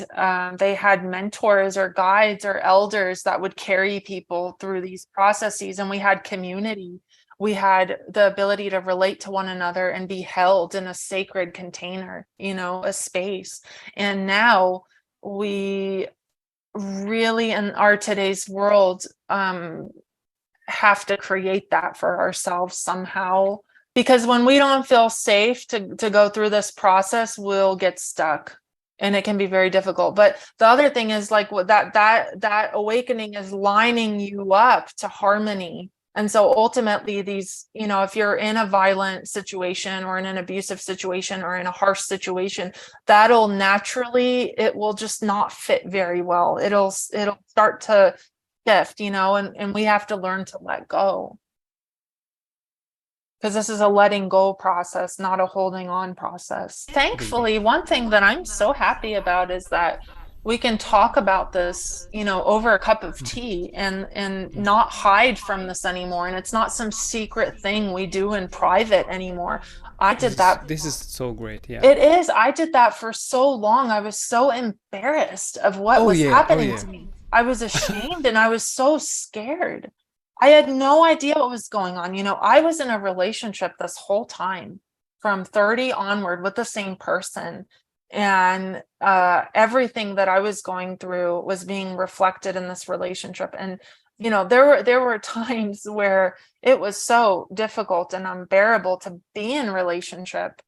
they had mentors or guides or elders that would carry people through these processes, and we had community. We had the ability to relate to one another and be held in a sacred container, a space. And now we really, in our today's world, have to create that for ourselves somehow, because when we don't feel safe to go through this process, we'll get stuck and it can be very difficult. But the other thing is like what that awakening is lining you up to harmony. And so ultimately these, if you're in a violent situation or in an abusive situation or in a harsh situation, that'll naturally, it will just not fit very well. It'll start to shift, and we have to learn to let go, because this is a letting go process, not a holding on process. Thankfully, one thing that I'm so happy about is that we can talk about this, over a cup of tea and not hide from this anymore. And it's not some secret thing we do in private anymore. I did that. This is so great. Yeah. It is. I did that for so long. I was so embarrassed of what Oh was yeah. Oh happening yeah. to me. I was ashamed and I was so scared. I had no idea what was going on. I was in a relationship this whole time from 30 onward with the same person. And everything that I was going through was being reflected in this relationship. And, there were times where it was so difficult and unbearable to be in relationship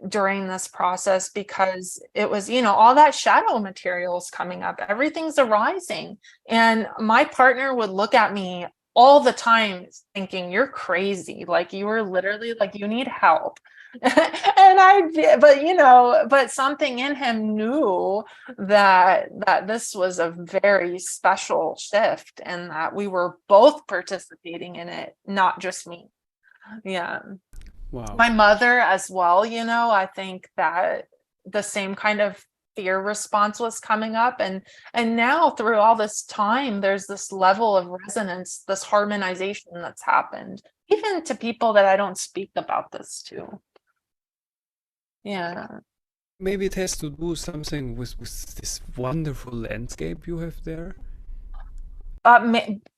during this process, because it was, all that shadow material is coming up, everything's arising, and my partner would look at me all the time thinking you're crazy, like you were literally like you need help. And but something in him knew that this was a very special shift and that we were both participating in it, not just me. Yeah. Wow. My mother as well, I think that the same kind of fear response was coming up, and now through all this time there's this level of resonance, this harmonization that's happened even to people that I don't speak about this to. Yeah. Maybe it has to do something with this wonderful landscape you have there.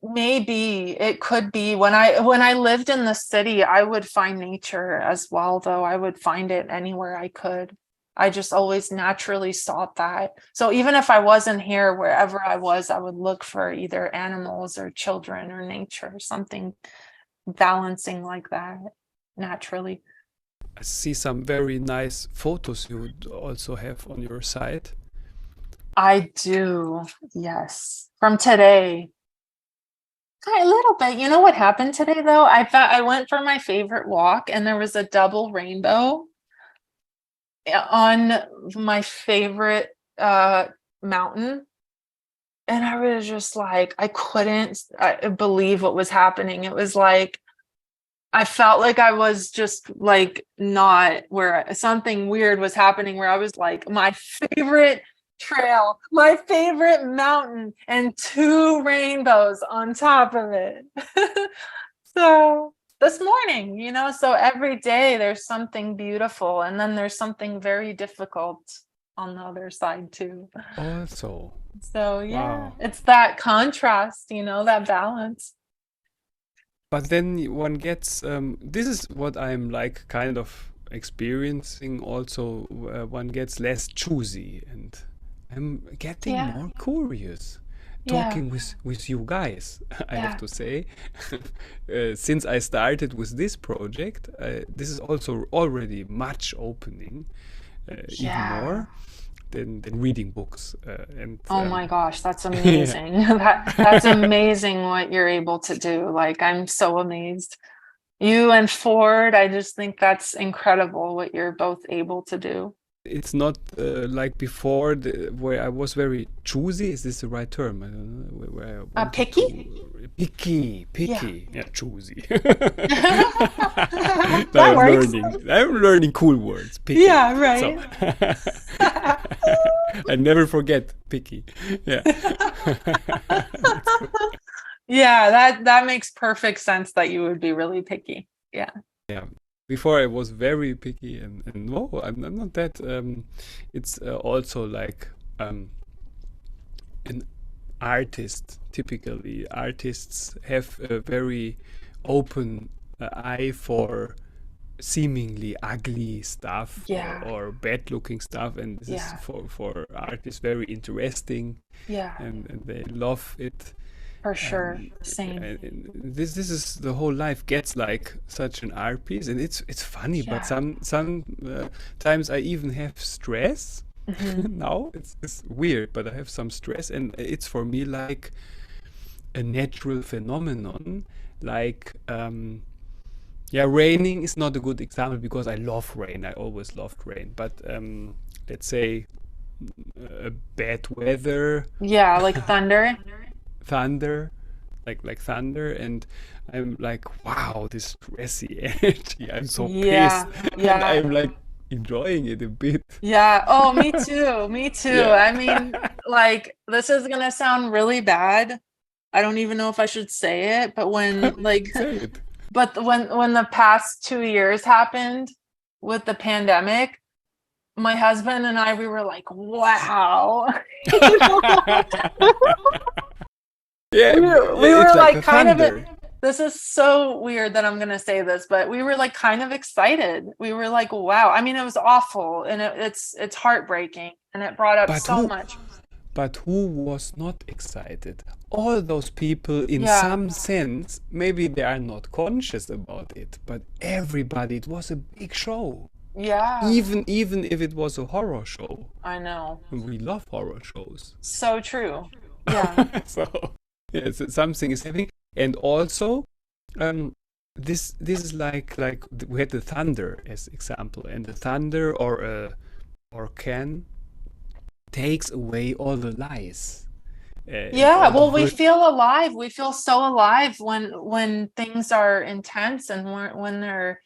Maybe it could be. When I lived in the city, I would find nature as well, though. I would find it anywhere I could. I just always naturally sought that. So even if I wasn't here, wherever I was, I would look for either animals or children or nature, something balancing like that naturally. I see some very nice photos you also have on your site. I do, yes. From today. A little bit. You know what happened today though? I went for my favorite walk and there was a double rainbow on my favorite mountain. And I was just like, I couldn't believe what was happening. It was like I felt like I was just like not where something weird was happening, where I was like, my favorite trail, my favorite mountain, and two rainbows on top of it. So this morning, so every day there's something beautiful, and then there's something very difficult on the other side too. Also, So yeah, Wow. it's that contrast, that balance. But then one gets, this is what I'm like kind of experiencing also. One gets less choosy, and I'm getting Yeah, more curious yeah, talking with you guys, I have yeah, to say. Since I started with this project, this is also already much opening, even yeah. more than reading books. And Oh my gosh, that's yeah. amazing. That's amazing what you're able to do. Like, I'm so amazed. You and Ford, I just think that's incredible what you're both able to do. It's not like before, where I was very choosy. Is this the right term? I don't know, where I wanted Picky? to picky, Yeah. picky, yeah, choosy. Now That works. I'm learning cool words. Picky. Yeah, So right. I never forget picky. Yeah, that's cool. Yeah, that makes perfect sense that you would be really picky. Yeah. Yeah. Before I was very picky, and no, I'm not that. It's also like an artist. Typically, artists have a very open eye for seemingly ugly stuff, Yeah. or bad looking stuff, and this is Yeah. for artists very interesting, Yeah. and they love it. For sure. um, Same. and this is the whole life gets like such an art piece, and it's funny, but Yeah. some times I even have stress. Hmm. Now it's weird, but I have some stress, and it's for me like a natural phenomenon. Like, yeah, raining is not a good example because I love rain. I always loved rain, but let's say bad weather, Yeah, like thunder. thunder, like thunder, and I'm like, wow, this stressy energy. I'm so pissed, Yeah. and Yeah. I'm like enjoying it a bit. Yeah. Oh, me too. Me too. Yeah. I mean, like, this is gonna sound really bad. I don't even know if I should say it, but Say it. when the past 2 years happened with the pandemic, my husband and I, we were like, wow. You know? Yeah, We it's were like like a kind of thunder. this is so weird that I'm gonna say this, but we were like kind of excited. We were like, wow. I mean, it was awful and it's heartbreaking and it brought up But so who much. but who was not excited? All those people, in Yeah. some sense, maybe they are not conscious about it, but everybody, it was a big show. Yeah. Even if it was a horror show. I know. We love horror shows. So true. Yeah. So yes, something is happening. And also, um, this is like we had the thunder as example, and the thunder or can takes away all the lies, and Yeah, all the well, we hurt. feel alive. We feel so alive when things are intense and when they're,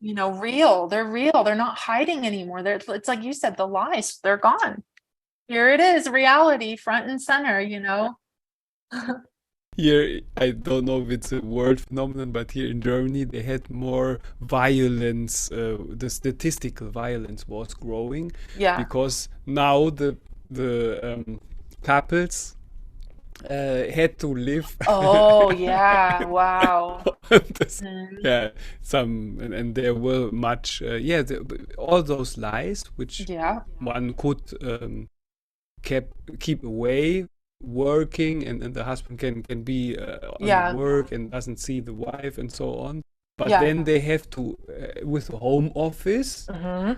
real. They're real. They're not hiding anymore. It's like you said, the lies, they're gone. Here it is, reality front and center. Here, I don't know if it's a world phenomenon, but here in Germany, they had more violence. The statistical violence was growing Yeah. because now the couples had to live. Oh, yeah. Wow. This- Mhm. yeah, and there were much. Yeah, all those lies which Yeah. one could keep away working, and the husband can be on the Yeah. work and doesn't see the wife and so on, but Yeah. then they have to with the home office, Hmm.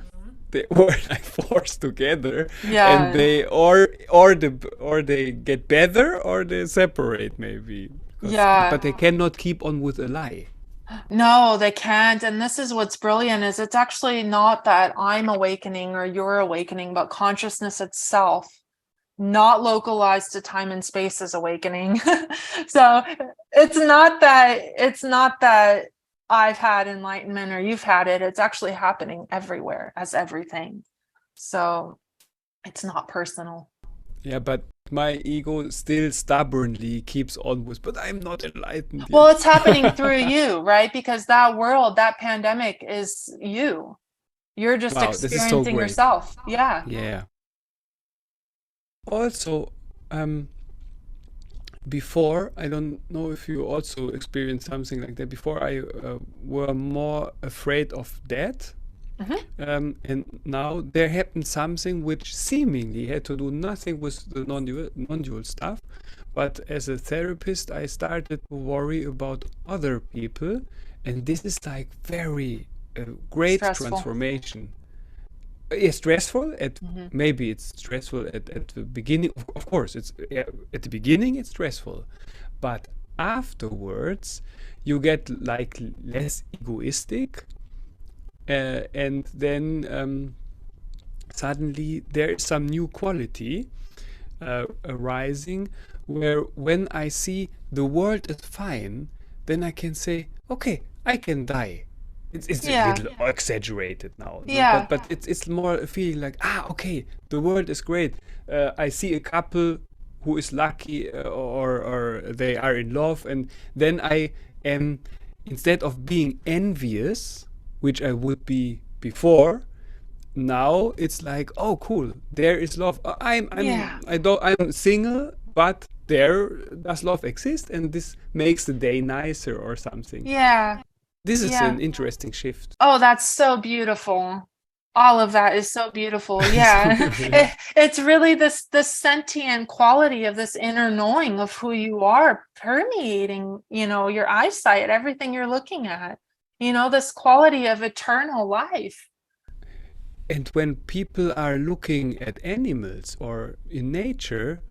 they were like forced together, and Yeah. or they get better or they separate maybe, because Yeah. but they cannot keep on with a lie. No, they can't. And this is what's brilliant is it's actually not that I'm awakening or you're awakening, but consciousness itself, not localized to time and space, is awakening. So it's not that I've had enlightenment or you've had it. It's actually happening everywhere as everything. So it's not personal. Yeah, but my ego still stubbornly keeps on with, but I'm not enlightened Well, yet. it's happening through you, right? Because that world, that pandemic is you. You're just Wow, this is so experiencing great. yourself. Yeah. Yeah. Also, um, before, I don't know if you also experienced something like that. Before, I were more afraid of death. And now there happened something which seemingly had to do nothing with the non-dual stuff, but as a therapist, I started to worry about other people, and this is like very great Stressful. transformation. Yeah, stressful at maybe it's stressful at the beginning. Of course, it's at the beginning it's stressful, but afterwards you get like less egoistic, and then suddenly there is some new quality arising, where when I see the world is fine, then I can say, okay, I can die. It's a Yeah. little exaggerated now, no? Yeah. But it's more a feeling like, okay, the world is great. I see a couple who is lucky, or they are in love, and then I am, instead of being envious, which I would be before, now it's like, oh cool, there is love. Yeah. I'm single, but there does love exist, and this makes the day nicer or something. Yeah. This is Yeah. an interesting shift. Oh, that's so beautiful. All of that is so beautiful. So Yeah. beautiful, yeah. It's really this sentient quality of this inner knowing of who you are permeating, your eyesight, everything you're looking at. This quality of eternal life. And when people are looking at animals or in nature,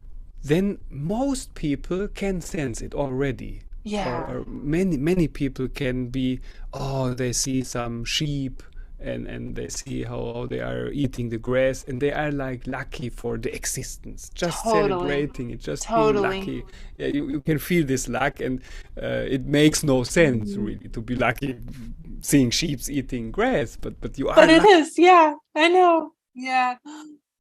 then most people can sense it already. Yeah. Or many people can be, oh, they see some sheep, and they see how they are eating the grass, and they are like lucky for the existence, just Totally. celebrating it, just being Totally. lucky. Yeah, you can feel this luck, and it makes no sense really to be lucky seeing sheep eating grass, but you are But it lucky. is. Yeah, I know. Yeah.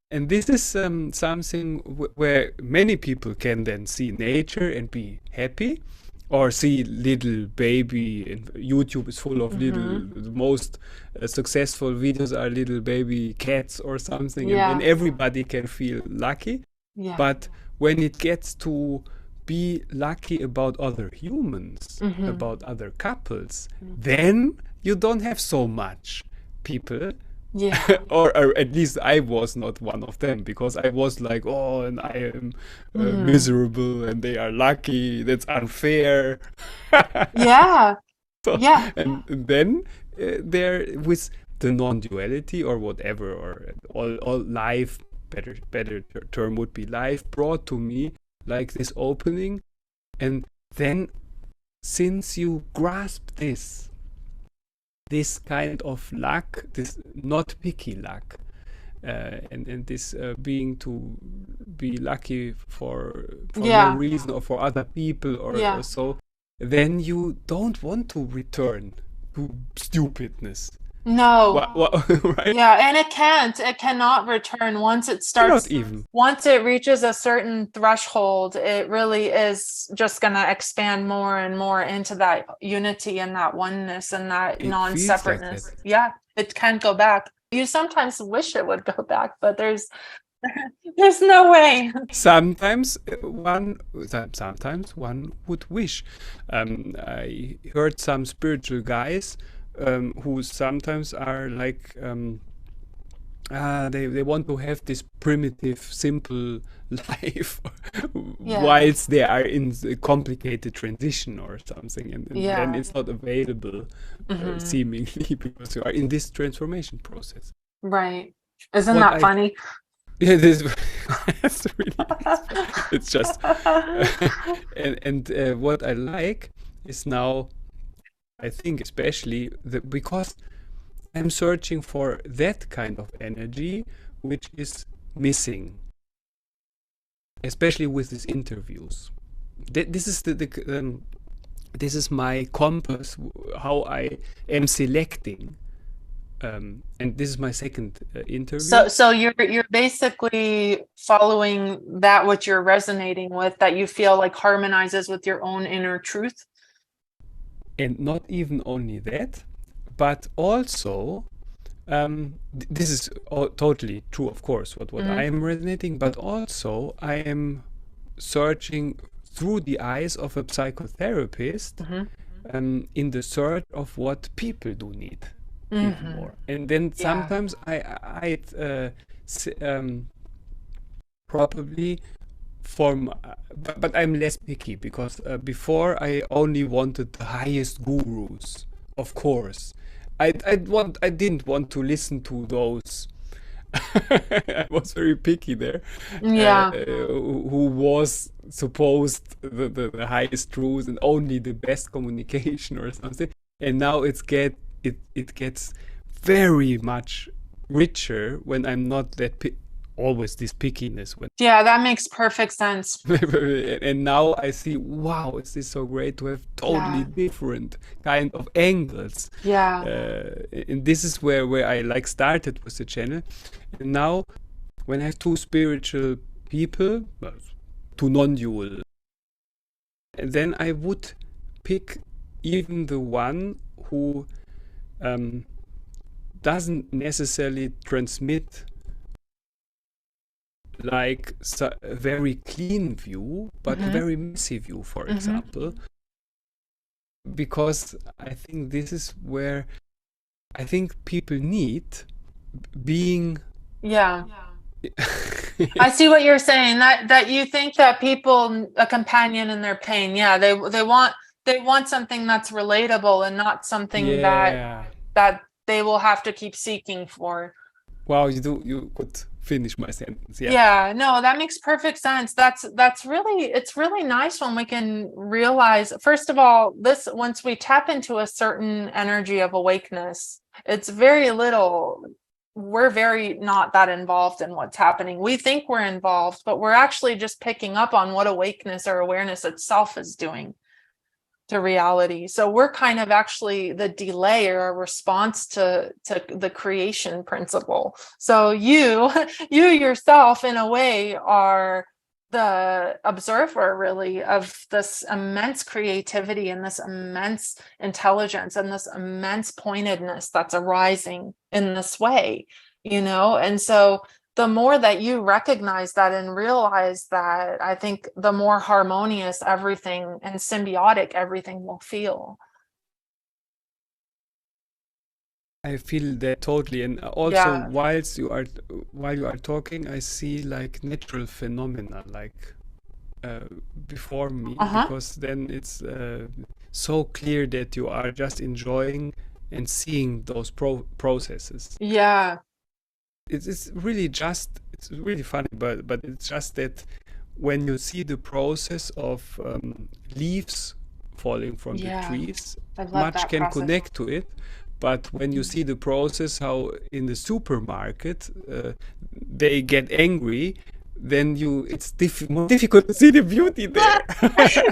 And this is something where many people can then see nature and be happy, or see little baby. And YouTube is full of the most successful videos are little baby cats or something, and then Yeah. everybody can feel lucky. Yeah. But when it gets to be lucky about other humans, about other couples, then you don't have so much people. Yeah. Or at least I was not one of them, because I was like, oh, and I am miserable, and they are lucky. That's unfair. Yeah. So, Yeah. and then there with the non-duality or whatever, or all life, better term would be life, brought to me like this opening, and then since you grasp this kind of luck, this not picky luck, and this being to be lucky for no Yeah. reason, or for other people, or Yeah. so, then you don't want to return to stupidness. No. Right? Yeah, and it cannot return once it Not starts. even. Once it reaches a certain threshold, it really is just going to expand more and more into that unity and that oneness and that It feels like non-separateness. that. Yeah, it can't go back. You sometimes wish it would go back, but there's no way. Sometimes one would wish. I heard some spiritual guys who sometimes are like, they want to have this primitive, simple life, Yeah. whilst they are in a complicated transition or something, and then Yeah. it's not available, seemingly, because you are in this transformation process. Right. Isn't What that I funny? Yeah, this it's really it's just and what I like is now, I think especially because I'm searching for that kind of energy which is missing, especially with these interviews. This is this is my compass, how I am selecting. And this is my second interview. So you're basically following that what you're resonating with, that you feel like harmonizes with your own inner truth. And not even only that, but also, this is totally true, of course, what I am resonating, but also I am searching through the eyes of a psychotherapist, Mm-hmm. in the search of what people do need even Mm-hmm. more. And then Yeah. sometimes probably from, but I'm less picky because before I only wanted the highest gurus, of course. I didn't want to listen to those. I was very picky there. Yeah. Who was supposed the highest truth and only the best communication or something. And now it gets very much richer when I'm not always this pickiness when Yeah, that makes perfect sense. and now I see, wow, is this so great to have totally Yeah. different kind of angles. Yeah. And this is where I like started with the channel. And now when I have two spiritual people, well, two non-dual, and then I would pick even the one who doesn't necessarily transmit like a very clean view, but a Mm-hmm. very messy view, for Mm-hmm. example, because I think this is where I think people need being. Yeah. I see what you're saying. That you think that people a companion in their pain. Yeah, they want something that's relatable and not something Yeah. that they will have to keep seeking for. Wow, you could finish my sentence. Yeah. Yeah, no, that makes perfect sense. That's really it's really nice when we can realize, first of all, this once we tap into a certain energy of awakeness, it's very little, we're very not that involved in what's happening. We think we're involved, but we're actually just picking up on what awakeness or awareness itself is doing to reality. So we're kind of actually the delay or a response to the creation principle. So you yourself in a way are the observer really of this immense creativity and this immense intelligence and this immense pointedness that's arising in this way, and so the more that you recognize that and realize that, I think the more harmonious everything and symbiotic everything will feel. I feel that totally, and also Yeah. while you are talking, I see like natural phenomena like uh, before me, Uh-huh. because then it's so clear that you are just enjoying and seeing those processes. Yeah. It's really funny, but it's just that when you see the process of leaves falling from the Yeah. trees, I love much that can process. connect to it. But when you see the process, how in the supermarket they get angry, then it's more difficult to see the beauty there,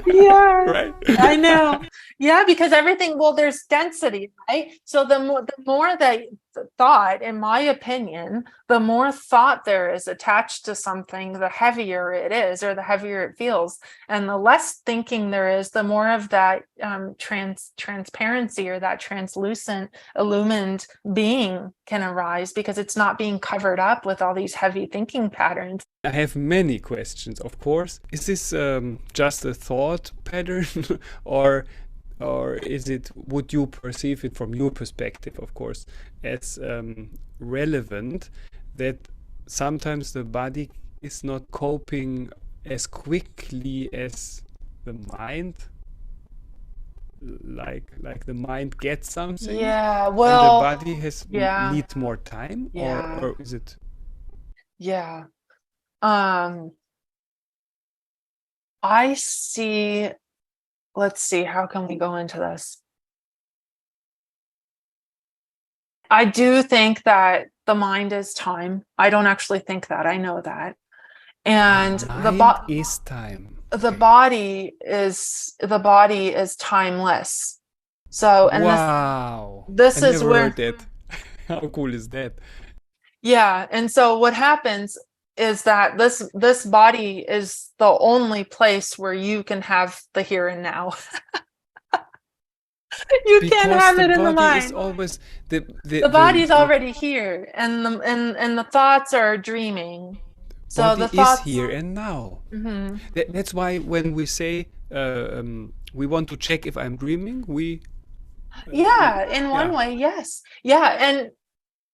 Yeah, right? I know. Yeah, because everything, well, there's density, right? So the more that thought, in my opinion, the more thought there is attached to something, the heavier it is, or the heavier it feels. And the less thinking there is, the more of that transparency or that translucent, illumined being can arise because it's not being covered up with all these heavy thinking patterns. I have many questions, of course. Is this just a thought pattern, or would you perceive it from your perspective, of course, as relevant that sometimes the body is not coping as quickly as the mind, like the mind gets something Yeah, and the well, body has yeah, needs more time, or yeah, or is it? yeah. Um, I see, let's see, how can we go into this? I do think that the mind is time. I don't actually think that. I know that. And Mind is time. the Okay. body is timeless. So, and Wow. I this is never heard where, that. How cool is that? yeah. And so what happens is that this body is the only place where you can have the here and now. You can't Because have the it in the body is mind. always the The body's already here, and the thoughts are dreaming. So body the is thoughts, here and now. mhm. That's why when we say we want to check if I'm dreaming, we Yeah, in one yeah. way, yes. Yeah,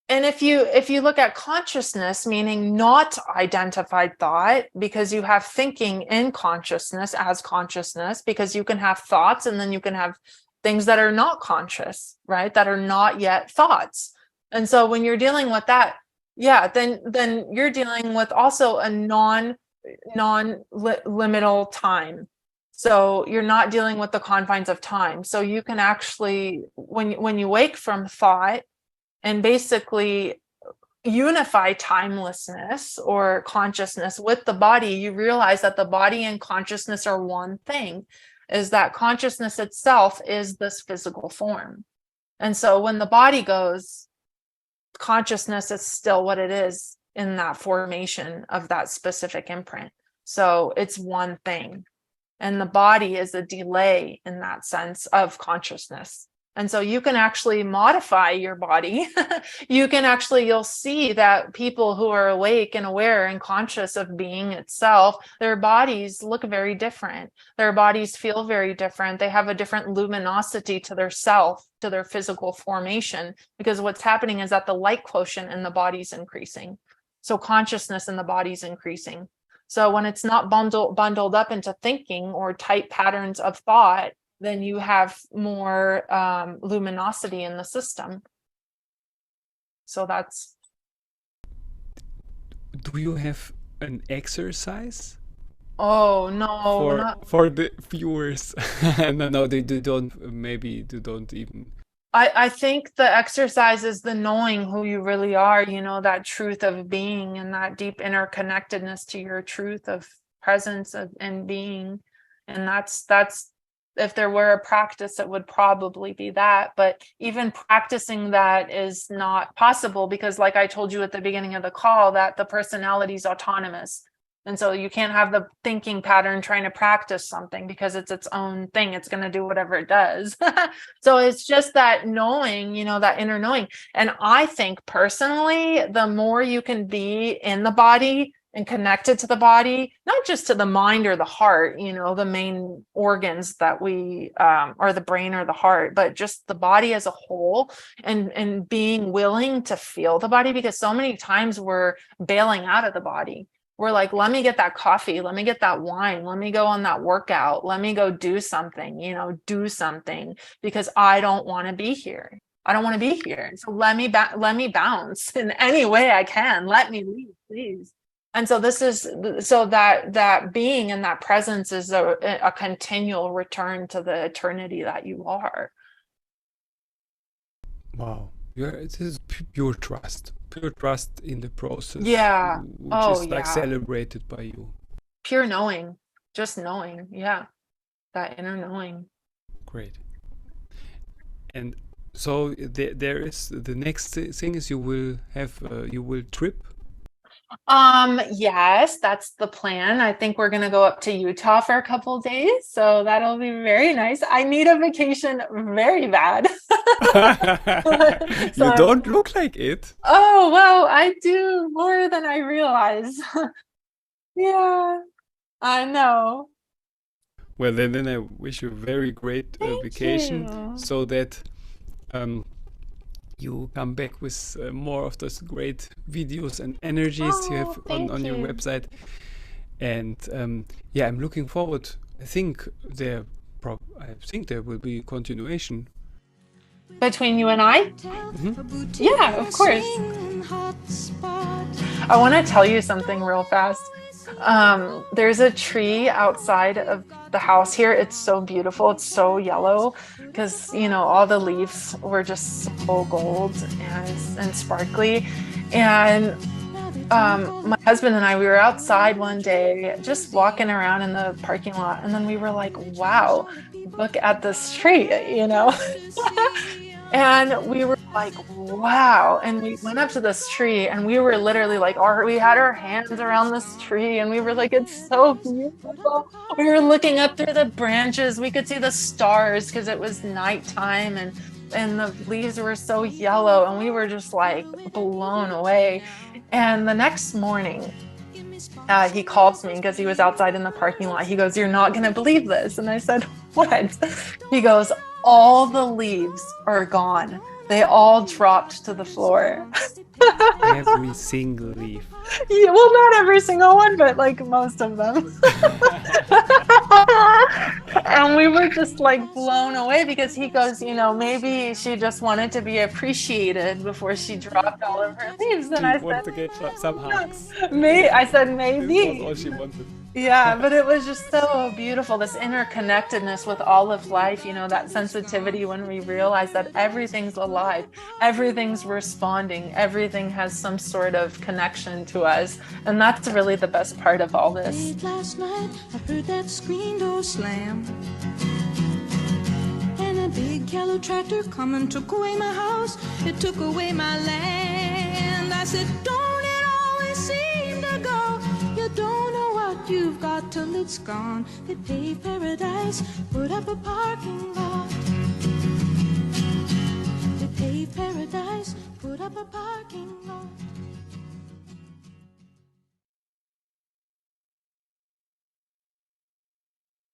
and if you look at consciousness, meaning not identified thought, because you have thinking in consciousness as consciousness, because you can have thoughts and then you can have things that are not conscious, right? That are not yet thoughts. And so when you're dealing with that, yeah, then you're dealing with also a non-liminal time. So you're not dealing with the confines of time. So you can actually, when you wake from thought and basically unify timelessness or consciousness with the body, you realize that the body and consciousness are one thing, is that consciousness itself is this physical form. And so when the body goes, consciousness is still what it is in that formation of that specific imprint. So it's one thing. And the body is a delay in that sense of consciousness. And so you can actually modify your body. You can actually, you'll see that people who are awake and aware and conscious of being itself, their bodies look very different. Their bodies feel very different. They have a different luminosity to their self, to their physical formation, because what's happening is that the light quotient in the body's increasing. So consciousness in the body's increasing. So when it's not bundled up into thinking or tight patterns of thought, then you have more luminosity in the system. So that's. Do you have an exercise Oh no, not. for the viewers? No, no, they don't. Maybe they don't even. I think the exercise is the knowing who you really are, that truth of being and that deep interconnectedness to your truth of presence and being. And that's if there were a practice, it would probably be that. But even practicing that is not possible because, like I told you at the beginning of the call, that the personality is autonomous. And so you can't have the thinking pattern trying to practice something because it's its own thing. It's going to do whatever it does. So it's just that knowing, that inner knowing. And I think personally, the more you can be in the body and connected to the body, not just to the mind or the heart, the main organs that we, or the brain or the heart, but just the body as a whole, and being willing to feel the body, because so many times we're bailing out of the body. We're like, let me get that coffee. Let me get that wine. Let me go on that workout. Let me go do something, because I don't want to be here. I don't want to be here. So let me bounce in any way I can. Let me leave, please. And so that being and that presence is a continual return to the eternity that you are. Wow. It is pure trust in the process, Yeah. which Oh, is like yeah. celebrated by you. Pure knowing, just knowing. Yeah. That inner knowing. Great. And so there is the next thing is you will trip. Yes, that's the plan. I think we're gonna go up to Utah for a couple days, so that'll be very nice. I need a vacation very bad. You So, don't look like it. oh, well, I do more than I realize. Yeah, I know. Well, then I wish you a very great Thank vacation you. so that um, you come back with more of those great videos and energies you Oh, have thank on your you. website. And yeah, I'm looking forward. I think there will be continuation. Between you and I? Mhm. Yeah, of course. I want to tell you something real fast. There's a tree outside of the house here. It's so beautiful. It's so yellow because, all the leaves were just so gold and sparkly. And my husband and I, we were outside one day just walking around in the parking lot. And then we were like, wow, look at this tree. And we were like, wow. And we went up to this tree and we were literally like, we had our hands around this tree and we were like, it's so beautiful. We were looking up through the branches. We could see the stars because it was nighttime and the leaves were so yellow and we were just like blown away. And the next morning, he calls me because he was outside in the parking lot. He goes, "You're not going to believe this." And I said, "What?" He goes, "All the leaves are gone. They all dropped to the floor." Every single leaf. Yeah, well, not every single one, but like most of them. And we were just like blown away because he goes, maybe she just wanted to be appreciated before she dropped all of her leaves. And She I wanted said, to get some hugs. I said, This was maybe. all she wanted. Yeah, but it was just so beautiful, this interconnectedness with all of life, that sensitivity when we realize that everything's alive, everything's responding, everything has some sort of connection to us. And that's really the best part of all this. Last night, I heard that screen door slam. And a big yellow tractor come and took away my house. It took away my land. I said, don't it always seem to go? You don't know what you've got till it's gone. They paved paradise, put up a parking lot.